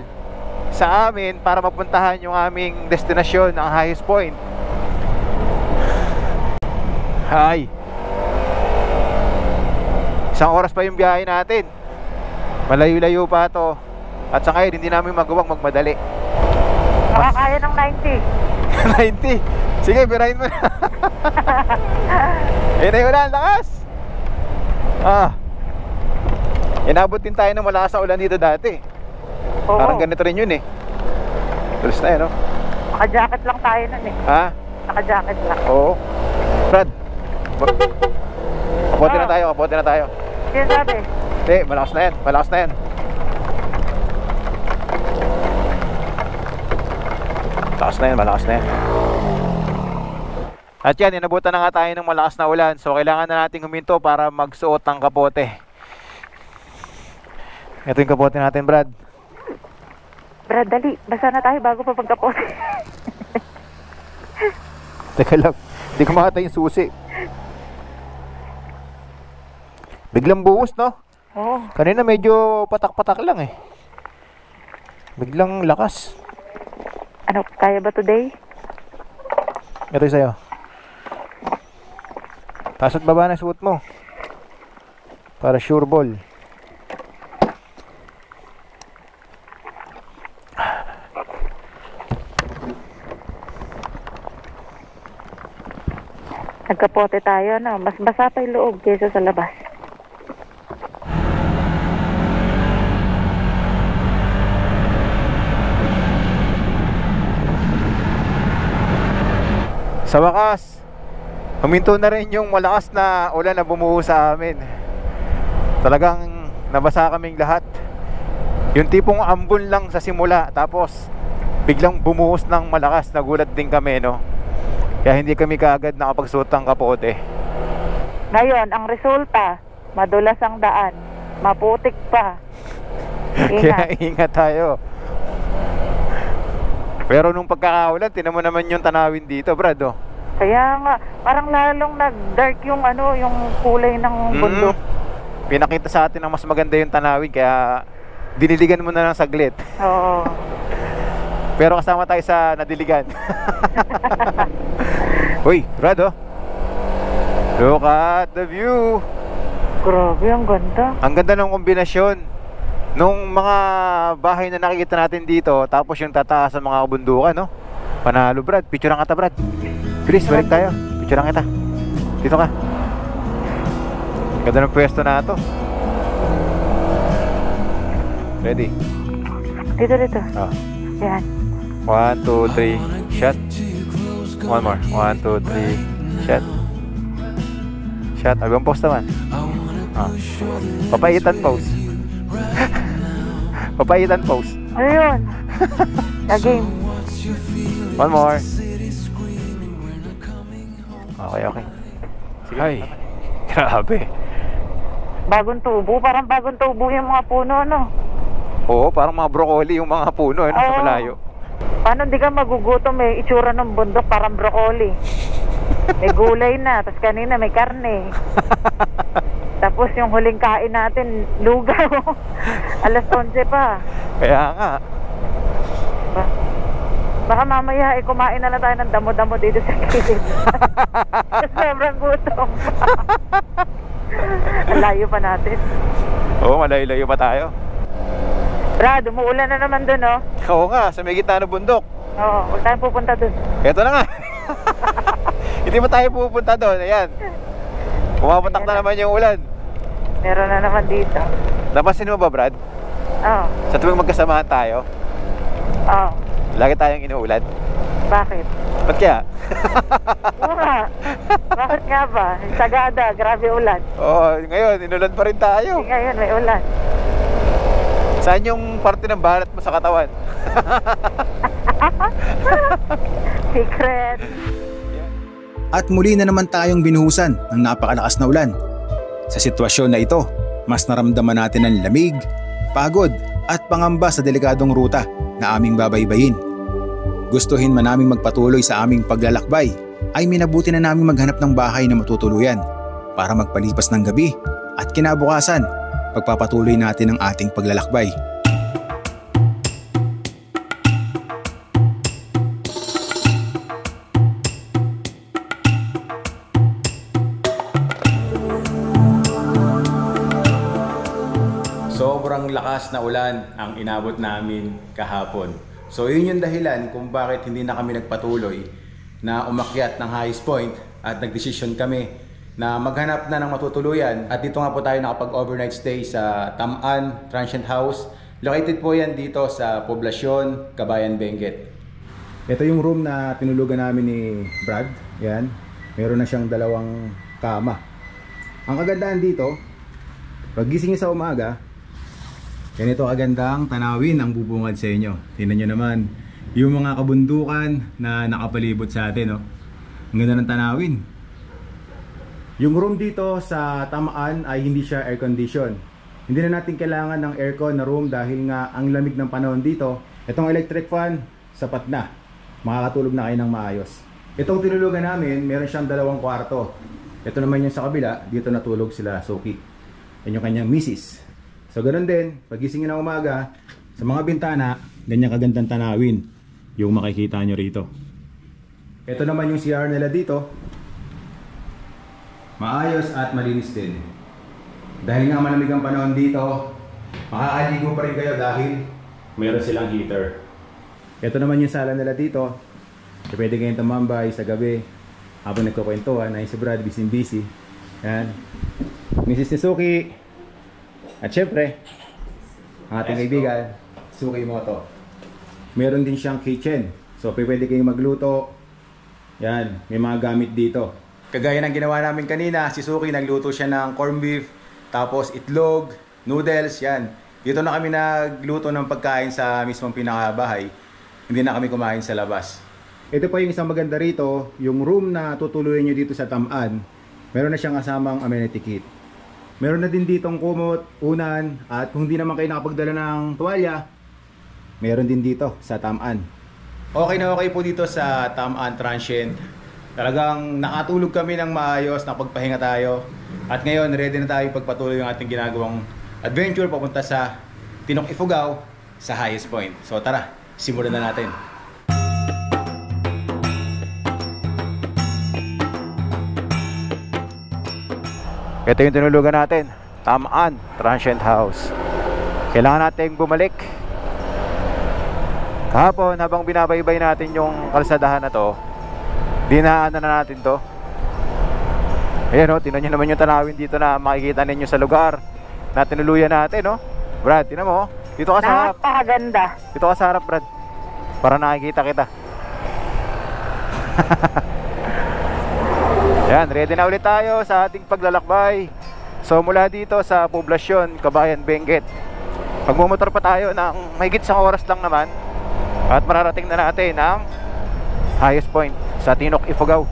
sa amin para mapuntahan yung aming destinasyon, ang highest point. Hi. 1 oras pa yung biyahe natin. Malayo-layo pa to. At sa ngayon, hindi namin magawang magmadali. Makakaya ng 90. 90. Sige, birahin mo na. Ayun na yung ulan, lakas. Inabot din tayo ng malakas na ulan dito dati. Oo. Parang ganito rin yun eh. Tulos na yun, no? Naka-jacket lang tayo nun eh. Ha? Naka-jacket lang. Oo. Brad, kapote na tayo, kapote na tayo. Yun sabi. Hindi, malakas na yan, malakas na yan. Malakas na yan, malakas na yan. At yan, inabutan na nga tayo ng malakas na ulan. So kailangan na nating huminto para magsuot ng kapote. Ito yung kapote natin, Brad. Brad, dali. Basa na tayo bago pa pagkapote. Teka lang, hindi ko makita yung susi. Biglang buhos, no? Oo. Kanina medyo patak-patak lang eh. Biglang lakas. Ano, kaya ba today? Ito yung sa'yo. Taas at baba na suot mo. Para sure ball. Nagkapote tayo, no? Mas basa pa yung loob kaysa sa labas. Sa wakas, huminto na rin yung malakas na ulan na bumuho sa amin. Talagang nabasa kaming lahat. Yung tipong ambon lang sa simula, tapos biglang bumuhos ng malakas. Nagulat din kami, no? Kaya hindi kami kaagad nakapagsuot ng kapote. Ngayon, ang resulta, madulas ang daan. Maputik pa. Kaya Ingat. ingat tayo. Pero nung pagkakaulan, tinan mo naman yung tanawin dito, Brad, oh. Kaya nga, parang lalong nag-dark yung ano, yung kulay ng bundok. Pinakita sa atin na mas maganda yung tanawin, kaya diniligan mo na lang saglit. Oo. Pero kasama tayo sa nadiligan. Uy, Brad, oh. Look at the view. Grabe, ang ganda. Ang ganda ng kombinasyon nung mga bahay na nakikita natin dito, tapos yung tataas sa mga kabundukan, no? Panalo, Brad. Picture kita, Brad. Please, balik tayo. Picture kita. Dito ka. Ganda ng pwesto na to. Ready? Dito. Oh. Yan. 1, 2, 3, shot. One more. 1, 2, 3, shot. Shot. Ibang pose naman. Papaitan pose. Papaitan pose. Ano yun? Game. One more. Okay. Sige. Ay, grabe. Bagong tubo. Parang bagong tubo yung mga puno, no? Oo, parang mga broccoli yung mga puno, sa Oo. malayo. Paano di ka magugutom? May itsura ng bundok parang broccoli. May gulay na, tapos kanina may karne. Tapos yung huling kain natin, lugaw. Alas 11 pa. Kaya nga. Baka mamaya kumain na lang tayo ng damo-damo dito sa kilid. Sobrang gutom. Ang layo pa natin. Oo, malayo-layo pa tayo. Brad, umuulan na naman dun, oh. Oo nga, sa may gitna ng bundok. Oo, huwag tayong pupunta dun. Eto na nga. Hindi pa tayo pupunta doon. Ayan. Pumapatak na naman yung ulan. Meron na naman dito. Napansin mo ba, Brad? Oo. Sa tuwing magkasamahan tayo, Oo. lagi tayong inuulan. Bakit? Ba't kaya? Oo nga. Bakit nga ba? Sagada, grabe ulan. Oo, ngayon, inulan pa rin tayo. Ngayon may ulan. Saan yung parte ng balat mo sa katawan? Secret. At muli na naman tayong binuhusan ng napakalakas na ulan. Sa sitwasyon na ito, mas naramdaman natin ang lamig, pagod at pangamba sa delikadong ruta na aming babaybayin. Gustuhin man naming magpatuloy sa aming paglalakbay, ay minabuti na naming maghanap ng bahay na matutuluyan para magpalipas ng gabi at kinabukasan, pagpapatuloy natin ang ating paglalakbay. Sobrang lakas na ulan ang inabot namin kahapon. So yun yung dahilan kung bakit hindi na kami nagpatuloy na umakyat ng highest point at nagdesisyon kami na maghanap na ng matutuluyan. At dito nga po tayo nakapag-overnight stay sa Tam-an Transient House. Located po yan dito sa Poblacion, Kabayan, Benguet. Ito yung room na tinulugan namin ni Brad. Yan. Meron na siyang 2 kama. Ang kagandahan dito, paggising niyo sa umaga, ganito kagandang tanawin ang bubungad sa inyo. Tingnan nyo naman yung mga kabundukan na nakapalibot sa atin. Ang ganda ng tanawin. Yung room dito sa Tam-an ay hindi siya air condition. Hindi na natin kailangan ng aircon na room dahil nga ang lamig ng panahon dito. Itong electric fan, sapat na. Makakatulog na kayo ng maayos. Itong tinulugan namin, meron siyang 2 kwarto. Ito naman yung sa kabila, dito natulog sila Suki. Yan yung kanyang misis. So ganun din, pagising nyo ng umaga, sa mga bintana, ganyan kagandang tanawin yung makikita nyo rito. Ito naman yung CR nila dito. Maayos at malinis din. Dahil nga malamig ang panahon dito, makakaligo pa rin kayo dahil meron silang heater. Ito naman yung sala nila dito. So, pwede kayong tumambay sa gabi habang nagkukwentuhan. Ay si Brad, busy. Yan. Mrs. Suki. At syempre, ang ating kaibigan, Suki Moto. Meron din siyang kitchen. So pwede kayong magluto. Yan, may mga gamit dito. Kagaya ng ginawa namin kanina, si Suki nagluto siya ng corned beef, tapos itlog, noodles, yan. Dito na kami nagluto ng pagkain sa mismong pinakabahay. Hindi na kami kumain sa labas. Ito pa yung isang maganda rito, yung room na tutuluyan nyo dito sa Tamaan, meron na siyang kasamang amenity kit. Meron na din ditong kumot, unan, at kung hindi naman kayo nakapagdala ng tuwalya, meron din dito sa Tamaan. Okay na okay po dito sa Tamaan Transient. Talagang nakatulog kami ng maayos, nakapagpahinga tayo. At ngayon, ready na tayo pagpatuloy yung ating ginagawang adventure papunta sa Tinok Ifugao sa highest point. So tara, simulan na natin. Ito yung tinulugan natin, Tamaan Transient House. Kailangan nating bumalik. Kahapon, habang binabaybay natin yung kalsadahan na to, dinaanan na natin to. Ayan o, tinan nyo naman yung tanawin dito na makikita ninyo sa lugar na tinuluyan natin, no? Brad, tinan mo, dito ka sa harap. Napakaganda. Dito ka sa harap, Brad, para nakikita kita. Ayan, ready na ulit tayo sa ating paglalakbay. So mula dito sa poblasyon Kabayan Benguet, magmumotor pa tayo ng mahigit sa oras lang naman, at mararating na natin ang highest point sa Tinok Ifugao.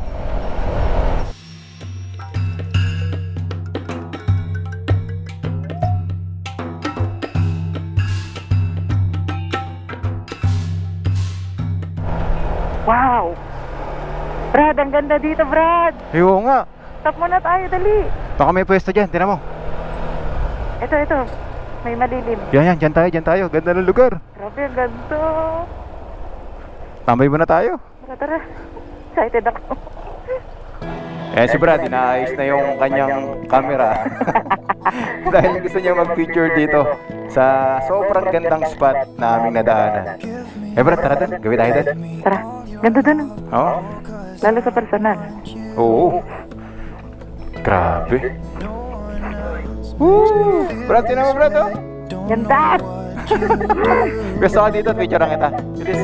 Wow! Brad, ang ganda dito, Brad. Oo nga. Stop muna tayo, dali. Baka may pwesto dyan, tinan mo. Ito. May malilim. Yan, dyan tayo. Ganda ng lugar. Grabe, ang ganda. Tambay muna tayo. Tara. Excited ako. Eh si Brad, inaayos na yung kanyang camera dahil gusto niya mag-feature dito sa sobrang gandang spot na aming nadaanan. Eh Brad, tara dun, gawin tayo dun. Tara, ganda dun. Oo. Lalo sa personal. Oo. Grabe. Woo! Brad, tinan mo Brad, oh. Ganda! Gusto ka dito, feature ang kita. Bilis.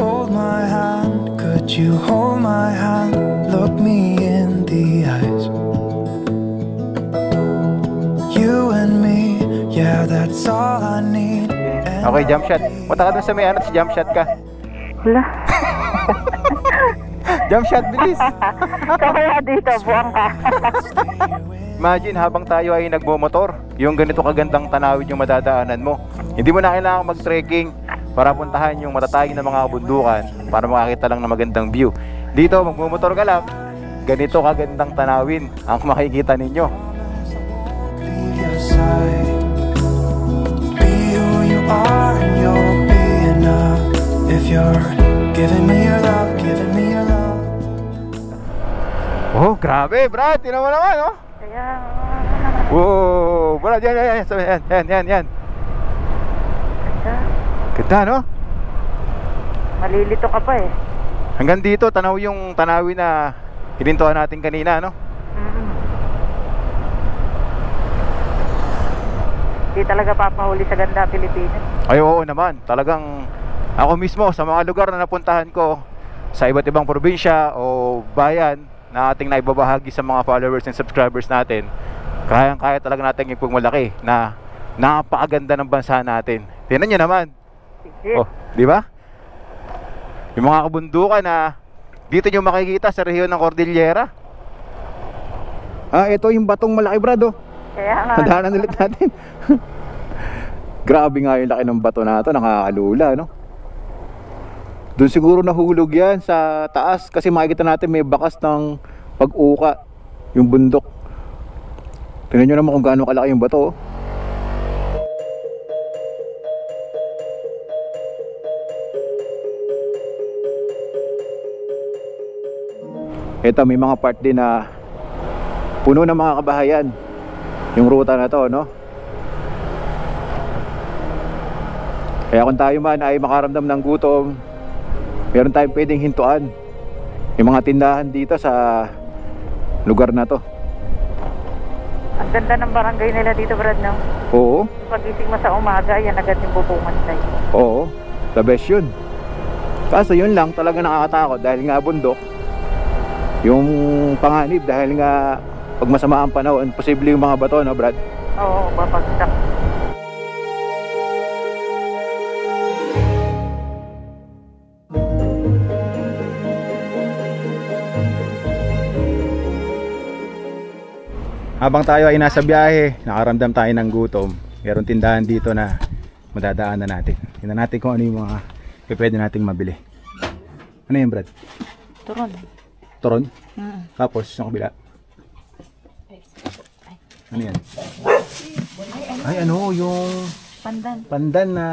Hold my hand, could you hold my hand? Look me in the eyes. You and me, yeah, that's all I need. Okay, jump shot. Punta ka dun sa may anot, jump shot ka. Wala. Jump shot, bilis. Kaya dito, buwang ka. Imagine habang tayo ay nagmomotor, yung ganito kagandang tanawin yung madadaanan mo. Hindi mo na kailangan mag-trekking para puntahan yung matatagin na mga kabundukan para makakita lang ng magandang view. Dito, magmomotor ka lang, ganito kagandang tanawin ang makikita ninyo. Be who you are and you'll be enough. If you're giving me your love, giving me your love. Oh, grabe, Brad, tinan mo naman, oh. Kaya... Wow, Brad, yan. Ganda. Ganda, no? Malilito ka pa eh. Hanggang dito, tanaw yung tanawin na hinintuan natin kanina, no? Di talaga papahuli sa ganda Pilipinas. Ay, oo naman. Talagang ako mismo sa mga lugar na napuntahan ko sa iba't ibang probinsya o bayan na ating naibabahagi sa mga followers and subscribers natin, kaya talaga natin ipagmalaki na napakaganda ng bansa natin. Tingnan nyo naman. Oh, di ba? Yung mga kabundukan na dito nyo makikita sa rehiyon ng Cordillera. Ito yung batong malaki, Brad, oh. Kaya nga. Nadaanan ulit natin. Grabe nga yung laki ng bato na ito, nakakalula, no? Doon siguro nahulog yan sa taas kasi makikita natin may bakas ng pag-uka yung bundok. Tingnan nyo naman kung gaano kalaki yung bato, oh. Ito, may mga part din na puno ng mga kabahayan yung ruta na to, no? Kaya kung tayo man ay makaramdam ng gutom, meron tayong pwedeng hintuan yung mga tindahan dito sa lugar na to. Ang ganda ng barangay nila dito, Brad, no? Oo, Pagising mo sa umaga, yan agad yung bubungan sa'yo. oo, the best yun. Kaso yun lang talaga nakakatakot dahil nga bundok. Yung panganib dahil nga pag masama ang panahon, posible yung mga bato, no, Brad? Oo, babagsak. Habang tayo ay nasa biyahe, nakaramdam tayo ng gutom. Meron tindahan dito na madadaanan natin. Tingnan natin kung ano yung mga pwede nating mabili. Ano yan, Brad? Turon. Toron? Tapos, yung kabila. Ano yan? Ay, ano, yung Pandan. pandan na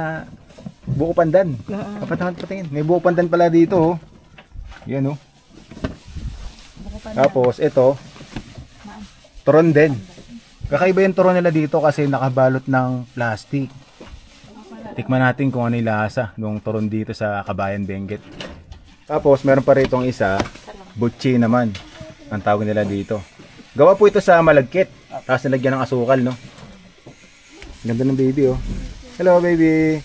buko pandan. Kapat naman patingin. May buko pandan pala dito, oh. Yan, oh. Tapos, ito, turon din. Kakaiba yung turon nila dito kasi nakabalot ng plastic. Tikman natin kung ano yung lasa ng turon dito sa Kabayan Benguet. Tapos meron pa rito isa, butchi naman ang tawag nila dito. Gawa po ito sa malagkit. Tapos nilagyan ng asukal, no? Ganda ng baby, oh. Hello, baby.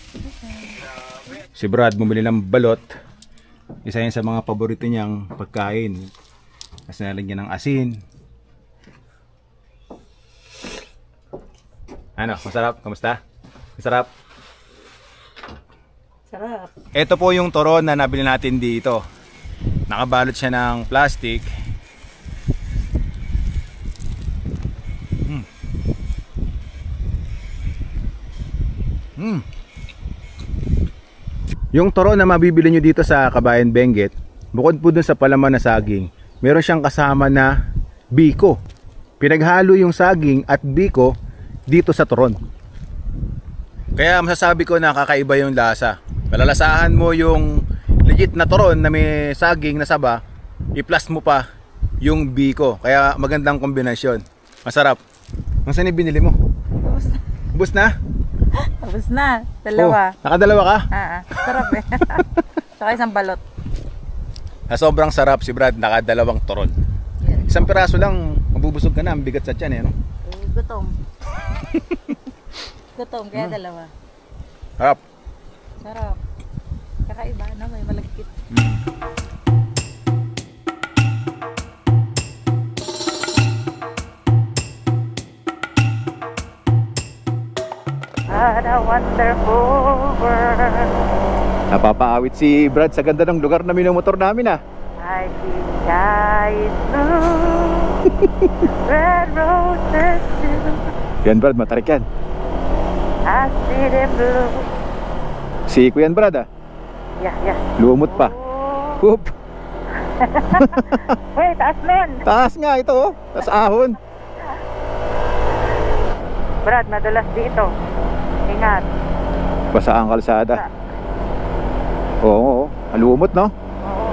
Si Brad bumili ng balot. Isa yan sa mga paborito niyang pagkain. Tapos nilagyan ng asin. Ano, masarap? Kamusta? Masarap? Sarap. Ito po yung turon na nabili natin dito. Nakabalot siya ng plastic. Yung turon na mabibili nyo dito sa Kabayan Benguet, bukod po dun sa palaman na saging, meron siyang kasama na biko. Pinaghalo yung saging at biko dito sa turon. Kaya masasabi ko na kakaiba yung lasa. Malalasahan mo yung legit na turon na may saging na saba, i-plus mo pa yung biko. Kaya magandang kombinasyon. Masarap. Ang saan binili mo? Ubus na? Tapos na. Dalawa. Oh, nakadalawa ka? Sarap eh. Saka isang balot. Sa sobrang sarap si Brad, nakadalawang turon. Isang piraso lang, mabubusog ka na, ang bigat sa tiyan eh, no? Gutom. Gutom, kaya dalawa. Harap. Sarap. Kakaiba, no? May malagkit. What a wonderful world. Napapaawit si Brad sa ganda ng lugar na minumotor namin, ah. I see skies blue, red roses too. Yan, Brad, matarik yan. I see them blue. Siko yan, Brad, ah. Yeah. Lumot pa. Oh. Oop. Hey, taas nun. Taas nga ito, oh. Taas ahon. Brad, madulas dito. Ingat. Basa ang kalsada. Oo, lumot, no? Oo.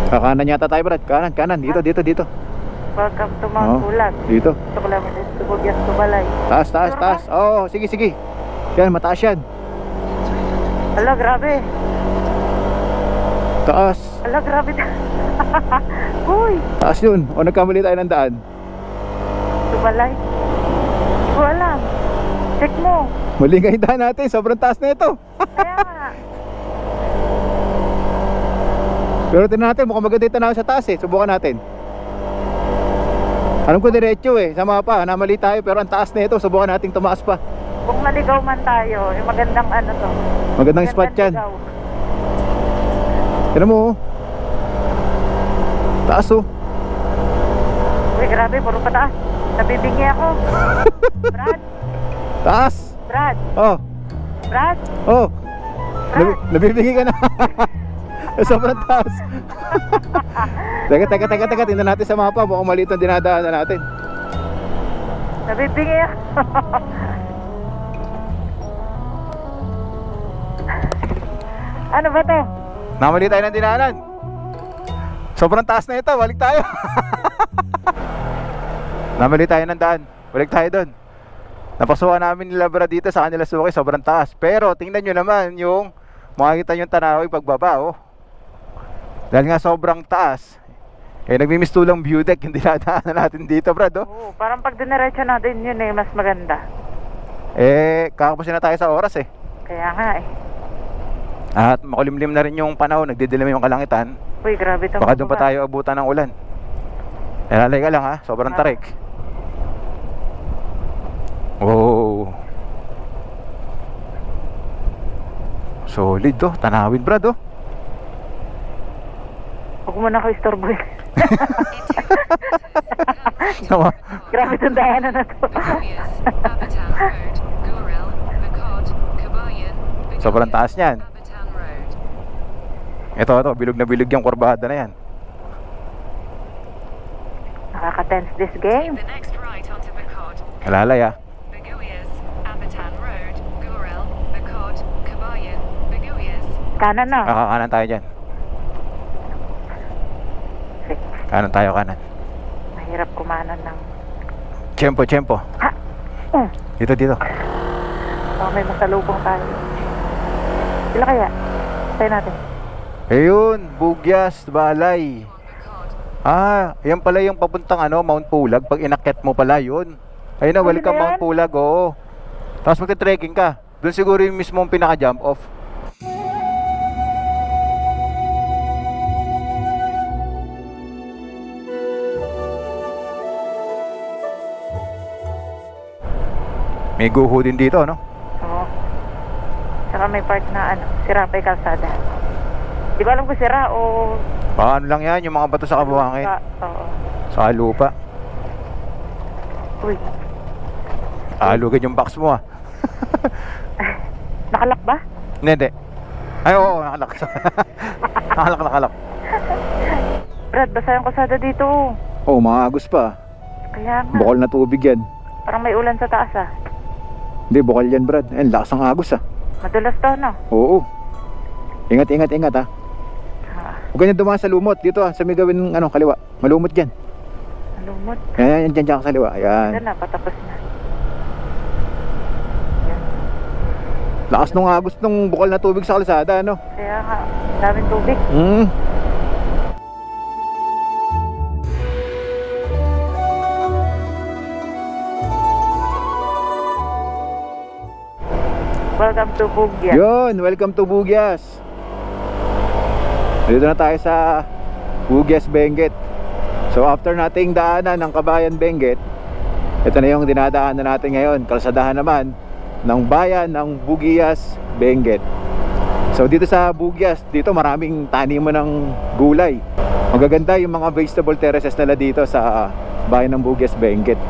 Kakanan yata tayo, Brad. Kanan. Dito. Welcome to Mount Pulag. Dito. Kilometers to Bugyas to Balay. Taas. Oo, sige. Yan, mataas yan. Ala, grabe. Taas. Ala, grabe. Uy, Taas yun. O, nagkamali tayo ng daan. to Balay. Hindi ko alam. Check mo. Mali nga yung daan natin. Sobrang taas na ito. Kaya nga. Pero tingnan natin, mukhang maganda yung tanaw sa taas eh. Subukan natin. Alam ko diretso eh, sa mapa, namali tayo pero ang taas na ito, subukan nating tumaas pa. Kung maligaw man tayo, yung magandang ano to. Magandang spot yan. ligaw. Tignan mo oh. Taas oh. Uy, grabe, puro pataas. Nabibingi ako. Brad, Taas! Brad, Oh! Brad, Oh! Brad. Nabibigay ka na. Sobrang taas. Teka. Tingnan natin sa mapa. Mukhang maliit ang dinadaanan natin. Nabibigay ako. Ano ba to? Namali tayo ng dinaanan. Sobrang taas na ito. Balik tayo. Namali tayo ng daan. Balik tayo doon. Napasukan namin nila Brad dito sa kanila suki. Sobrang taas. Pero tingnan nyo naman yung makikita yung Tanawi pagbaba. Oh. Dahil nga sobrang taas, eh nagmimistulang view deck yung dinadaanan natin dito Brad. Oh. Oo, parang pag diniretso natin yun eh, mas maganda. Eh kakapusin na tayo sa oras eh. Kaya nga eh. At makulimlim na rin yung panahon. Nagdidilim yung kalangitan. Uy, grabe to. Baka doon pa tayo abutan ng ulan. Lalay ka lang ha. Sobrang tarik. Oh. Solid oh. Tanawin Brad oh. Huwag mo na ako istorboy. Tama. Grabe itong daanan na to. Sobrang taas niyan. Ito, bilog na bilog yung kurbada na yan. Nakaka-tense this game. Alalay ah. Kanan na. Kanan tayo dyan. Kanan tayo, kanan. Mahirap kumanan ng... Tiyempo. Ha? Dito. Oh, may masalubong tayo. Sila kaya? Tayo natin. Ayun, Bugyas, Balay. Ah, yan pala yung papuntang Mount Pulag. Pag inakyat mo pala yun. Ayun na, welcome Mount Pulag, oo. Tapos magti-trekking ka. Doon siguro yung mismong pinaka-jump off. May guho din dito, no? Oo. Saka may part na sira pa yung kalsada. Di ko alam kung sira o... Baka lang yan, yung mga bato sa kabuhangin. Oo. Sa lupa. Uy. Alugan yung box mo ah. Nakalak ba? Hindi. Ay oo, nakalak. Nakalak. Brad, basa yung kalsada dito. Oo, mga agos pa. Kaya nga. Bukol na tubig yan. Parang may ulan sa taas ah. Hindi, bukol yan Brad. Ayun, lakas ang agos ah. Madulas to, no? Oo. Ingat ah. Ha. Huwag ganyan dumaan sa lumot. Dito ah, sa may gawin kaliwa. Malumot dyan. Malumot. Yan, dyan sa kaliwa. Ayan. Diyan na, patapos na. Lakas nung agos nung bukol na tubig sa kalsada, no? Kaya nga, daming tubig. Welcome to Bugyas. Yun, welcome to Bugyas. Dito na tayo sa Bugyas, Benguet. So after nating daanan ng Kabayan, Benguet, ito na yung dinadaanan natin ngayon. Kalsadahan naman ng bayan ng Bugyas, Benguet. So dito sa Bugyas, dito maraming taniman ng gulay. Magaganda yung mga vegetable terraces nila dito sa bayan ng Bugyas, Benguet.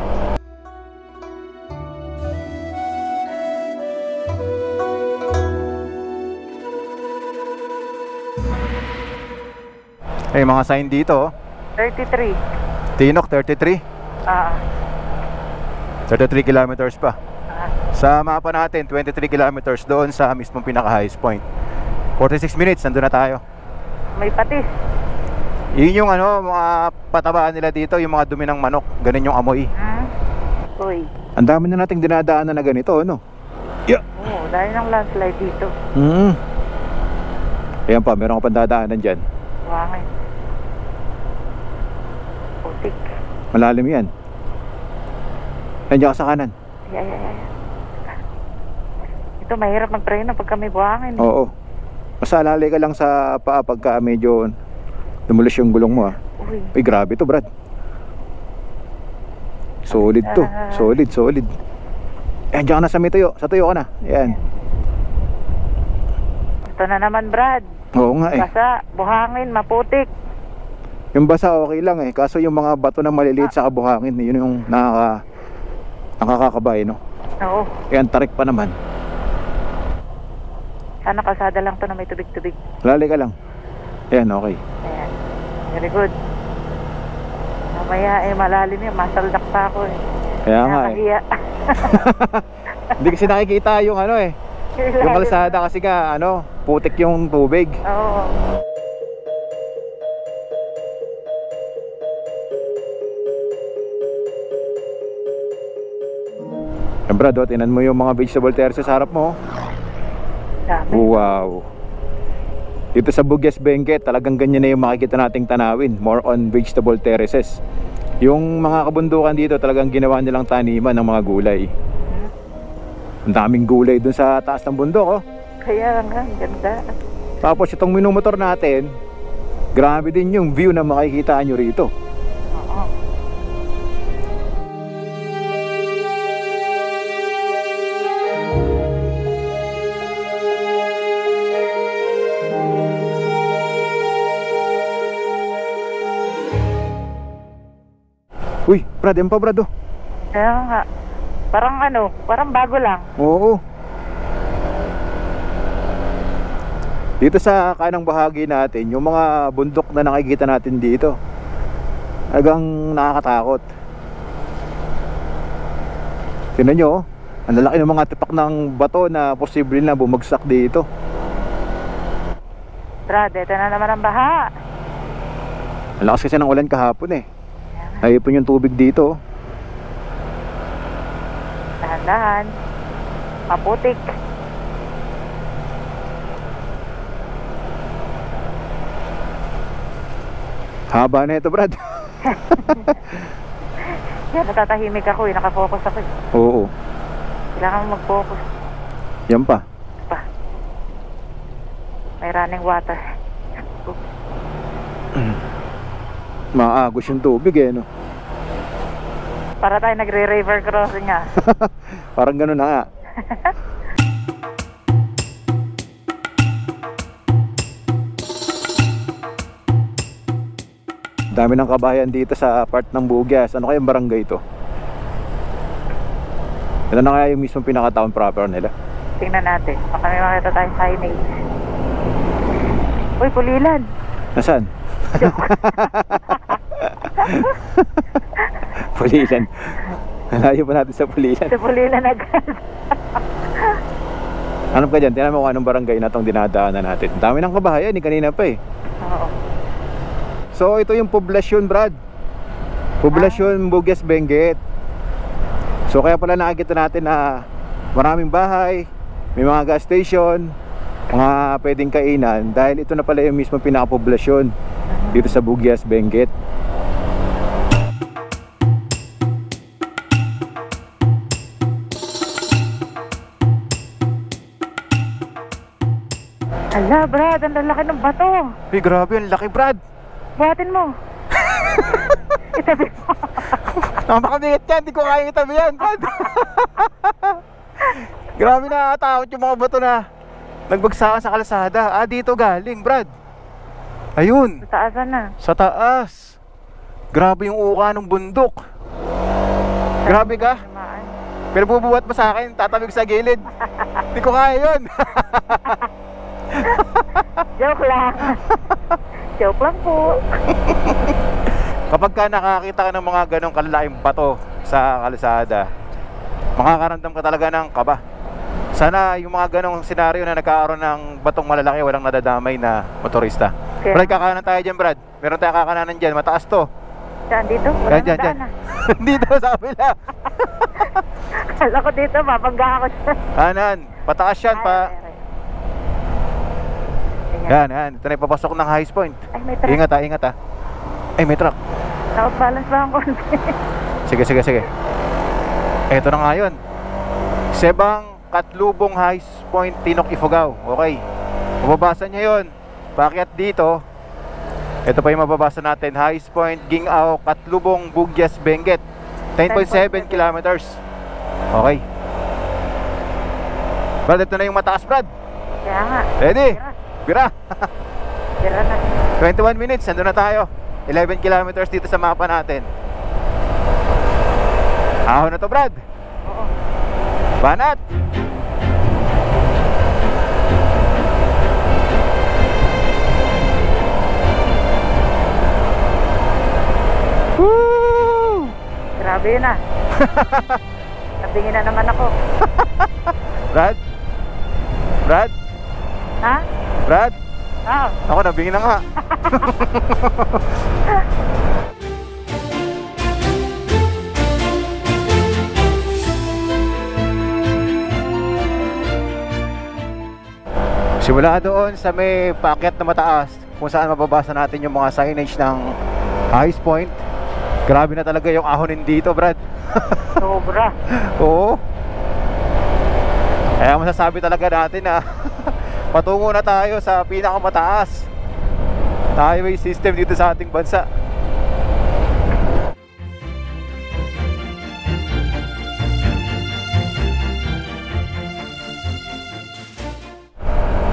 May mga sign dito. 33. Tinok 33. 33 kilometers pa. Sa mapa natin 23 kilometers doon sa mismong pinaka highest point. 46 minutes nandun na tayo. May patis. Yun yung mga patabaan nila dito, yung mga dumi ng manok. Ganun yung amoy. Uy. Ang dami na nating dinadaanan na ganito, ano? Yeah. Oo, dahil ng landslide dito. Ayan pa, meron ka pang dadaanan dyan. Wangin. Putik. Malalim yan. Nandiyan ka sa kanan. Ay. Ito mahirap mag-preno pagka may buhangin. Oo. Basta alalay ka lang sa paa pagka medyo lumulos yung gulong mo ah. Uy, grabe to Brad. Solid to. Solid. Ayan, dyan ka na sa may tuyo. Sa tuyo ka na. Ayan. Ito na naman Brad. Oo nga eh. Basa, buhangin, maputik. Yung basa okay lang eh. Kaso yung mga bato na maliliit sa kabuhangin, yun yung nakakakabay, no? Oo. Eh, ang tarik pa naman. Sana kalsada lang to na may tubig-tubig. Lali ka lang. Ayan, okay. Ayan. Very good. Mamaya malalim yun. Masaldak pa ako eh. Kaya nga eh. Nakakahiya. Hindi kasi nakikita yung ano eh. Yung kalsada kasi nga putik yung tubig. Oo. Yan Brad, tinan mo yung mga vegetable terraces sa harap mo. Dami. Wow. Dito sa Bugyas Benguet, talagang ganyan na yung makikita nating tanawin. More on vegetable terraces. Yung mga kabundukan dito, talagang ginawa nilang taniman ng mga gulay. Ang daming gulay dun sa taas ng bundok, oh. Kaya nga, ganda. Tapos itong minumotor natin, grabe din yung view na makikita nyo rito. Oo. Uy, Brad, yan pa Brad, oh. Kaya nga. Parang bago lang. Oo. Dito sa kanang bahagi natin, yung mga bundok na nakikita natin dito, talagang nakakatakot. Tingnan nyo, oh. Ang lalaki ng mga tipak ng bato na posible na bumagsak dito. Brad, ito na naman ang baha. Ang lakas kasi ng ulan kahapon eh. Naipon yung tubig dito, oh. Dahan-dahan. Maputik. Haba na ito, Brad. Yan, natatahimik ako eh. Nakafocus ako eh. Oo. Kailangan mo mag-focus. Yan pa. Pa. May running water. Maagos yung tubig eh, no? Para tayo nagre-river crossing nga. Parang gano'n na nga. Dami ng kabayan dito sa part ng Bugyas. Ano kayang barangay ito? Ito na kaya yung mismong pinaka-town proper nila. Tingnan natin. Baka may makita tayong signage. Uy, Pulilan. Nasaan? Pulilan. Malayo pa natin sa Pulilan. Sa Pulilan agad. Hanap ka dyan, tingnan mo kung anong barangay na itong dinadaanan natin. Ang dami ng kabahayan, kanina pa eh. Oo. So ito yung poblasyon, Brad. Poblasyon Bugyas Benguet. So kaya pala nakikita natin na maraming bahay, may mga gas station, mga pwedeng kainan, dahil ito na pala yung mismo pinakapoblasyon dito sa Bugyas Benguet. Hala, Brad, ang lalaki ng bato. Hey, grabe, ang laki, Brad. Buhatin mo. Itabi mo. Napakabigat yan, di ko kaya itabi yan, Brad. Grabe, nakakatakot yung mga bato na nagbagsakan sa kalsada. Dito galing, Brad. Ayun, Sa taasan na. sa taas. Grabe yung uka ng bundok. Grabe ka. Pero bubuhat mo sa akin, tatabig sa gilid. Di ko kaya yun. Joke lang. Joke lang po. Kapag ka nakakita ka ng mga ganong kalalaking bato sa kalsada, makakaramdam ka talaga ng kaba. Sana yung mga ganong senaryo na nagkakaroon ng batong malalaki, walang nadadamay na motorista. Okay. Brad, kakanan tayo dyan, Brad. Meron tayong kakananan dyan, mataas to. Saan dito? Wala Dyan, na dyan. daan ah. Dito sa kabila. Kala ko dito, mabangga ako dyan. Kanan, pataas yan pa. Yan, yan. Ito na yung papasok ng Highs Point. Ay, may truck. Ingat ha, ingat ha. Ay, may truck. Out-balance ba ang konti? Sige, sige, sige. Ito na nga yun. Sebang Katlubong Highs Point, Tinok, Ifugao. Okay. Mababasa niya yun. Paakyat dito. Ito pa yung mababasa natin. Highs Point, Gingao, Katlubong, Bugyas, Benguet. 10.7 kilometers. Okay. Brad, ito na yung mataas, Brad. Kaya nga. Ready? Bira. Tira na. 21 minutes, nandun na tayo. 11 kilometers dito sa mapa natin. Ahon na to, Brad. Oo. Banat! Woo! Grabe yun ah. Natingin na naman ako. Brad? Brad? Ha? Brad? Ah, Ako nabingin na nga. Simula doon sa may paakyat na mataas kung saan mababasa natin yung mga signage ng highest point. Grabe na talaga yung ahonin dito, Brad. sobra. Oo. Kaya masasabi talaga natin na patungo na tayo sa pinakamataas na highway system dito sa ating bansa.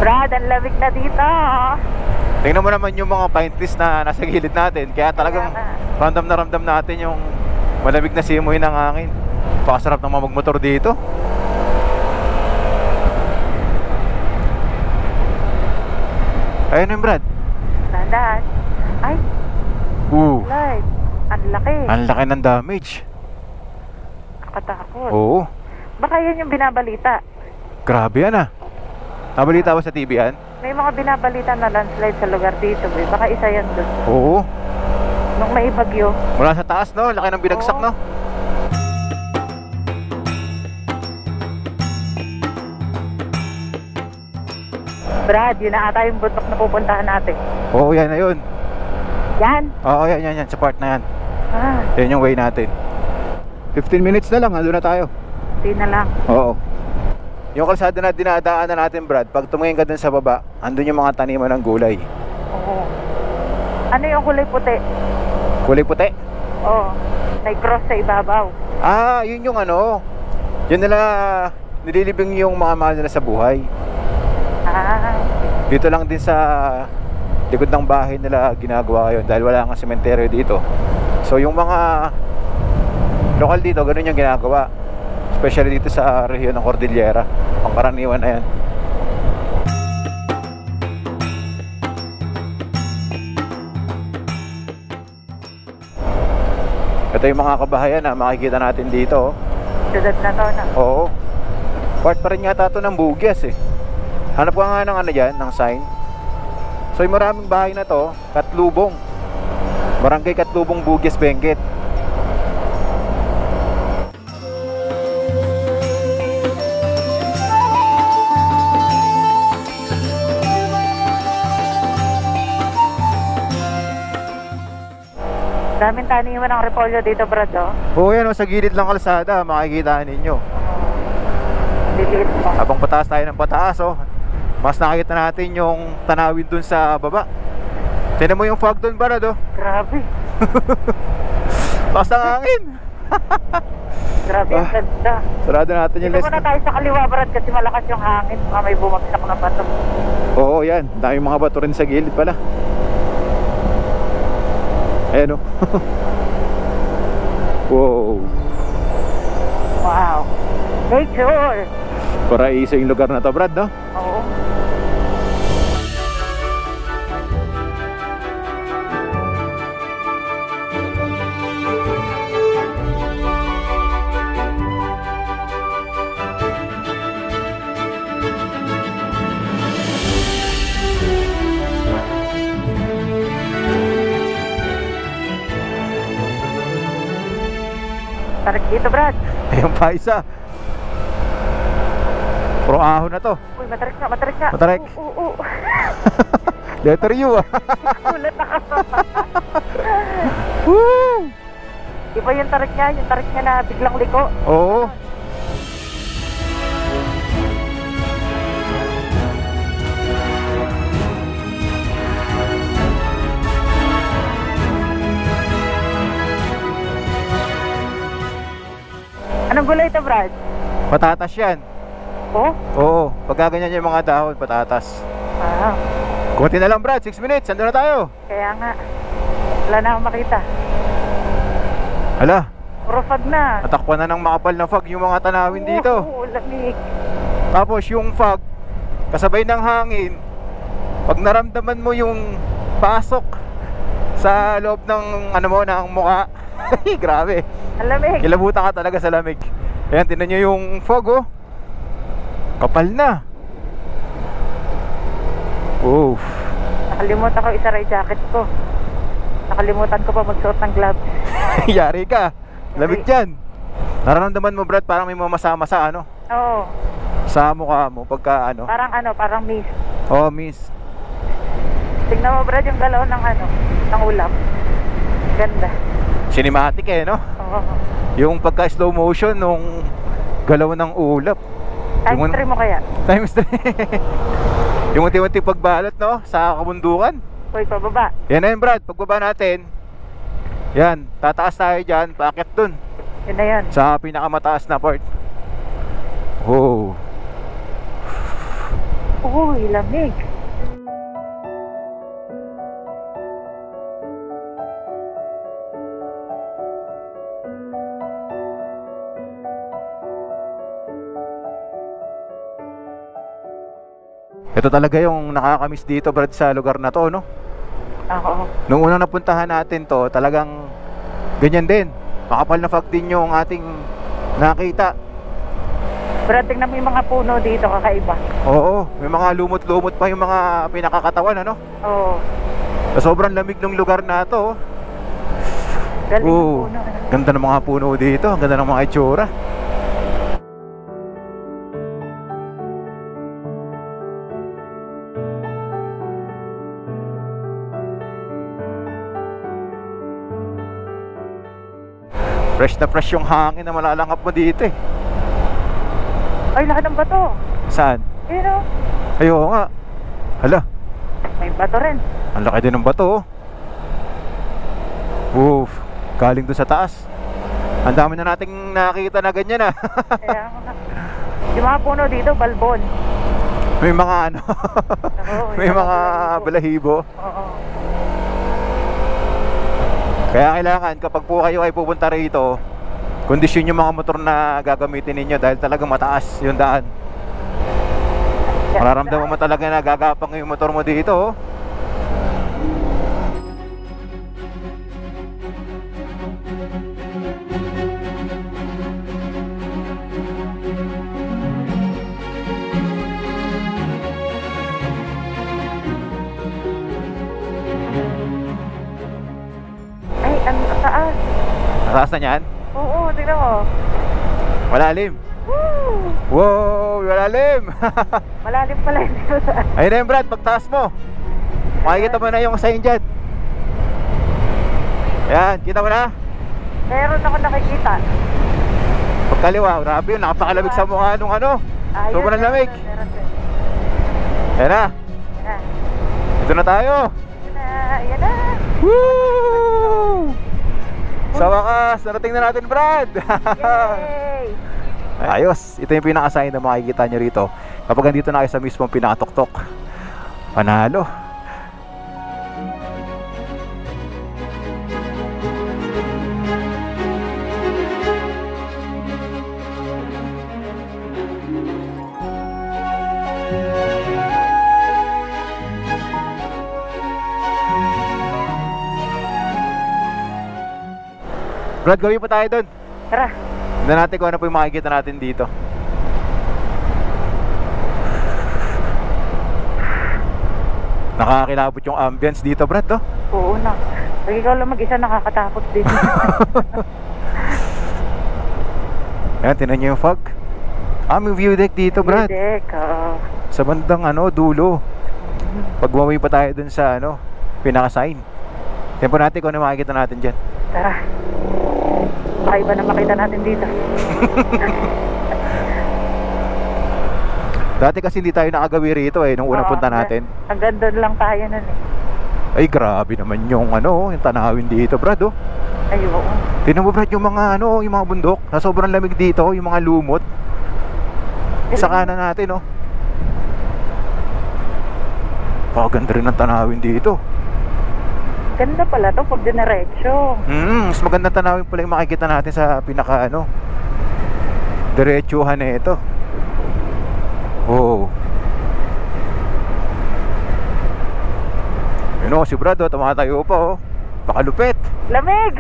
Brad, ang lamig na dito. Tingnan mo naman yung mga pine trees na nasa gilid natin. Kaya talagang ramdam na ramdam natin yung malamig na simoy ng hangin. Pakasarap ng mga magmotor dito. Ayun yun, Brad. Tandaan. Ay, light. Ang laki. Ang laki ng damage. Nakatakot. Oo. Baka yan yung binabalita. Grabe yan ah. Nabalita ba sa TV yan? May mga binabalita na landslide sa lugar dito. Baka isa yan doon. Oo. Nung may bagyo. Mula sa taas, no? Laki ng binagsak, Oo. no? Brad, yun na ata yung bundok na pupuntahan natin. Oo, yan na yun. Yan. Oo, yan. Sa part na yan. Ah, Yan yung way natin. 15 minutes na lang, andun na tayo. di na lang. Oo. Yung kalsada na dinadaanan natin, Brad, pag tumingin ka dun sa baba, andun yung mga taniman ng gulay. Oo. Ano yung kulay puti? Kulay puti? Oo. May cross sa ibabaw. Ah, yun yung ano. Yun nila nililibing yung mga mahal nila sa buhay. Ah, Dito lang din sa likod ng bahay nila ginagawa yun dahil wala kang sementeryo dito. So yung mga lokal dito, ganun yung ginagawa. Especially dito sa rehiyon ng Cordillera. Pangkaraniwan na yan. Ito yung mga kabahayan na makikita natin dito. sudad na to na. Oo. Part pa rin yata ito ng Bugyas eh. Hanap ka nga ng ano dyan, ng sign. So yung maraming bahay na to, Katlubong. Barangay Katlubong, Bugyas, Benguet. Daming taniman ng repolyo dito, Brad, oh. Oo yan, sa gilid lang kalsada, makikita ninyo. Liliit mo. Habang pataas tayo ng pataas, oh, mas nakikita natin yung tanawin dun sa baba. Tignan mo yung fog dun, Brad, oh. Grabe. Taas ng hangin. Grabe ang ganda. Sarado natin yung Dito muna lesson. tayo sa kaliwa, Brad, kasi malakas yung hangin. Baka may bumagsak na bato. Oo, yan. Daming mga bato rin sa gilid pala. Ayan, oh. Wow. Wow. Nature. Paraiso yung lugar na to, Brad, no? Oo. Tarik dito, Brad. Ayun pa isa. Puro ahon na to. Uy, matarik na, matarik na. Matarik. Oo. Letter U, ah. Kulat na ka. Woo! Iba yung tarik niya na biglang liko. Oo. Anong gulay ito, Brad? Patatas yan. Oh? Oo. Pagka ganyan yung mga dahon, patatas. Ah, Kunti na lang, Brad. 6 minutes. Andun na tayo. kaya nga. Wala na akong makita. Hala. Puro fog na. Natakpan na ng makapal na fog yung mga tanawin dito. Oo, lamig. Tapos yung fog, kasabay ng hangin, pag naramdaman mo yung pasok sa loob ng ano mo, ng mukha, grabe. Ang lamig. Kilabutan ka talaga sa lamig. Ayan, tingnan nyo yung fog, oh. Kapal na. Oof. Nakalimutan ko isara yung jacket ko. Nakalimutan ko pa magsuot ng gloves. Yari ka. Lamig dyan. Nararamdaman mo, Brad, parang may mamasa-masa, ano? Oo. Sa mukha mo, pagka ano. Parang mist. Oh, miss. Tingnan mo, Brad, yung galaw ng ng ulap. Ganda. Cinematic eh, no? Oo. Yung pagka slow motion nung galaw ng ulap. Times 3 mo kaya? Times 3. Yung unti-unti pagbalot, no? Sa kabundukan. Uy, pababa. Yan na yun, Brad. Pagbaba natin, yan, tataas tayo dyan, paakyat dun Yun na yun. sa pinakamataas na part. Oh. Uy, lamig. Ito talaga yung nakakamiss dito, Brad, sa lugar na to, no? Oo. Nung unang napuntahan natin to, talagang ganyan din. Makapal na fog din yung ating nakita. Brad, tingnan mo yung mga puno dito, kakaiba. Oo, may mga lumot-lumot pa yung mga pinakakatawan, ano? Oo. Sa sobrang lamig ng lugar na to. Galing Oo. yung puno. Ganda ng mga puno dito, ganda ng mga itsura. Fresh na fresh yung hangin na malalangap mo dito eh. Ay, laki ng bato. Saan? Yun o. Ayoko nga. Hala, May bato rin. ang laki din ng bato oh. Oof, galing doon sa taas. Ang dami na nating nakita na ganyan ah. Kaya nga. Yung mga puno dito, balbon. May mga ano, Oo, may yung mga balahibo. Oo. Kaya kailangan kapag po kayo ay pupunta rito, kondisyon yung mga motor na gagamitin ninyo dahil talagang mataas yung daan. Mararamdaman mo talaga na gagapang yung motor mo dito oh. Ay, ang taas. Mataas na yan? Oo, tingnan mo. Malalim. Woo! Wow, malalim. Malalim pala yun dito sa... Ayun na yun, Brad, pagtaas mo makikita mo na yung sign dyan. Ayan, kita mo na. Meron ako nakikita. Pagkaliwa, grabe yun, napakalamig sa mukha nung ano. Ayun, Sobrang lamig. Meron din. Ayan na, Ayan na. ito na tayo. Ayan na. Ayan na. Woo! Sa wakas, narating na natin, Brad. Yay! Ayos, ito yung pinaka-sign na makikita nyo rito kapag andito na kayo sa mismong pinakatuktok. Panalo. Brad, gawin pa tayo doon. Tara. Tignan natin kung ano po yung makikita natin dito. Nakakilabot yung ambience dito, Brad, no? Oo na. Pag ikaw lang mag-isa, nakakatakot din. Ayan, tinan nyo yung fog. May view deck dito, Brad. Deck, oo. Sa bandang dulo. Pagwaway pa tayo dun sa pinaka-sign. Tempo natin kung ano makikita natin dyan. Tara. Baka iba na makita natin dito. Dati kasi hindi tayo nakagawi rito nung unang Oo, punta natin. Hanggang doon lang tayo nun eh. Ay, grabe naman yung yung tanawin dito, Brad, oh. Ay, oo. Tingnan mo, Brad, yung mga yung mga bundok na sobrang lamig dito, yung mga lumot. Sa kanan natin, oh. Ganda rin ng tanawin dito. Ganda pala to pag dinerecho. Mas maganda tanawin pala yung makikita natin sa pinaka diretsuhan na ito. Oh. Yun si Brad, tumatayo pa pakalupit. Lamig!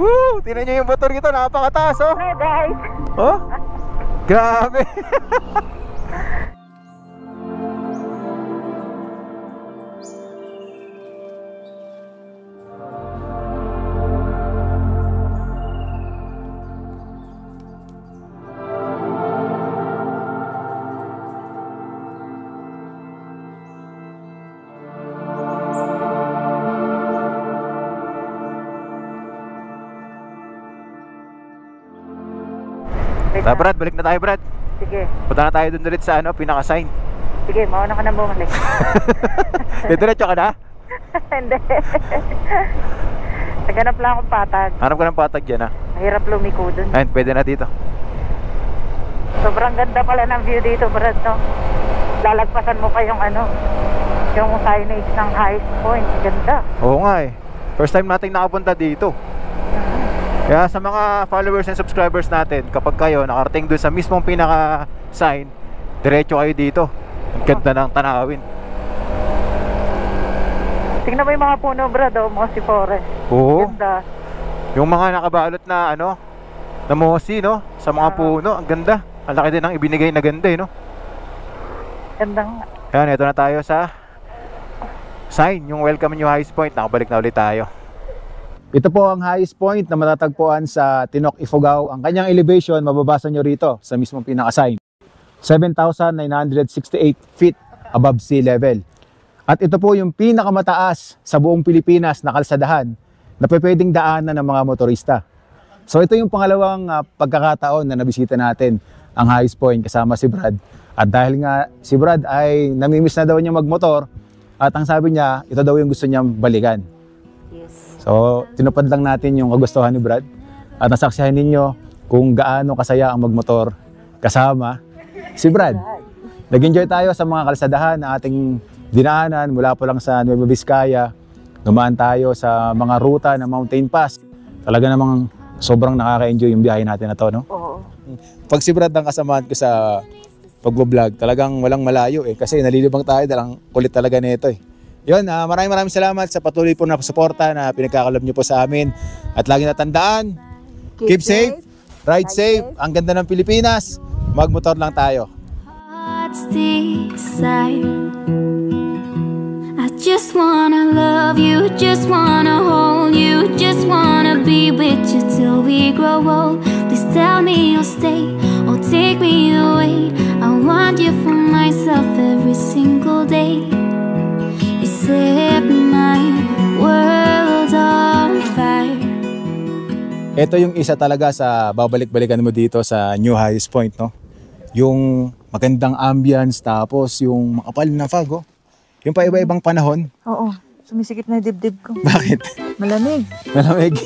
Woo! Tingnan nyo yung motor nito, napakataas Hey guys! Oh? Grabe! Brad, balik na tayo, Brad. Sige. Punta na tayo dun ulit sa pinaka-sign. Sige, mauna ka na bumalik. Diretso ka na? Hindi. Naghanap lang akong patag. Hanap ka ng patag dyan, Mahirap lumiko dun. Ayun, pwede na dito. Sobrang ganda pala ng view dito, Brad, no? Lalagpasan mo pa yung yung signage ng Highest Point. Ganda. Oo nga First time nating nakapunta dito. Kaya sa mga followers and subscribers natin, kapag kayo nakarating doon sa mismong pinaka-sign, diretso kayo dito. Ang ganda ng tanawin. Tingnan mo yung mga puno, Brad, mossy forest. Oo. Ganda. Yung mga nakabalot na na mossy, sa mga puno, ang ganda. Ang laki din ng ibinigay na ganda, no? Ganda nga. Ayan, ito na tayo sa sign, yung Welcome New Highest Point. Nakabalik na ulit tayo. Ito po ang highest point na matatagpuan sa Tinok, Ifugao. Ang kanyang elevation, mababasa nyo rito sa mismong pinaka-sign. 7,968 feet above sea level. At ito po yung pinakamataas sa buong Pilipinas na kalsadahan na pwedeng daanan ng mga motorista. So ito yung pangalawang pagkakataon na nabisita natin ang highest point kasama si Brad. At dahil nga si Brad ay namimiss na daw niya magmotor, at ang sabi niya, ito daw yung gusto niyang balikan. So, tinupad lang natin yung kagustuhan ni Brad at nasaksihan ninyo kung gaano kasaya ang magmotor kasama si Brad. Nag-enjoy tayo sa mga kalsadahan na ating dinaanan mula pa lang sa Nueva Vizcaya. Dumaan tayo sa mga ruta ng mountain pass. Talaga namang sobrang nakaka-enjoy yung biyahe natin na to, no? Oo. Pag si Brad ang kasamahan ko sa pagbablog, talagang walang malayo kasi nalilibang tayo dahil ang kulit talaga nito Yun, maraming salamat sa patuloy po na suporta na pinagkakalob niyo po sa amin. At lagi na tandaan, keep safe, ride safe. Ang ganda ng Pilipinas, magmotor lang tayo. Heart's desire. I just wanna love you, just wanna hold you, just wanna be with you till we grow old. Please tell me you'll stay or take me away. I want you for myself every single day. Set my world on fire. Ito yung isa talaga sa babalik-balikan mo dito sa New Highest Point, no? Yung magandang ambience, tapos yung makapal na fog, Yung pa iba-ibang panahon. Oo. Sumisikip na yung dibdib ko. Bakit? Malamig. Malamig.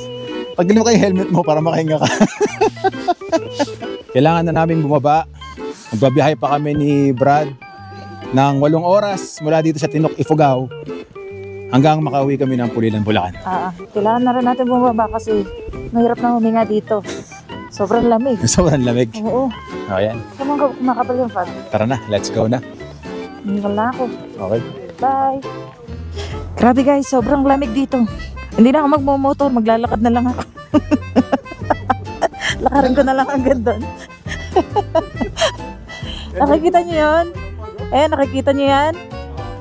Pagdala mo kayo helmet mo para makahinga ka. Kailangan na namin bumaba. Magbabiyahe pa kami ni Brad ng 8 oras mula dito sa Tinok, Ifugao hanggang makauwi kami ng Pulilan, Bulacan. Kailangan na rin natin bumaba kasi mahirap na huminga dito. Sobrang lamig. Sobrang lamig. Oo. Ayan. Kamang kumakapal yung fog. Tara na, let's go na. Hingal na ako. Okay. Bye. Grabe guys, sobrang lamig dito. Hindi na ako magmumotor, maglalakad na lang ako. Lakarin ko na lang hanggang doon. Nakikita niyo yun? Nakikita niyo yan?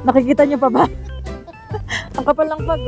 Nakikita niyo pa ba? Ang kapal ng fog,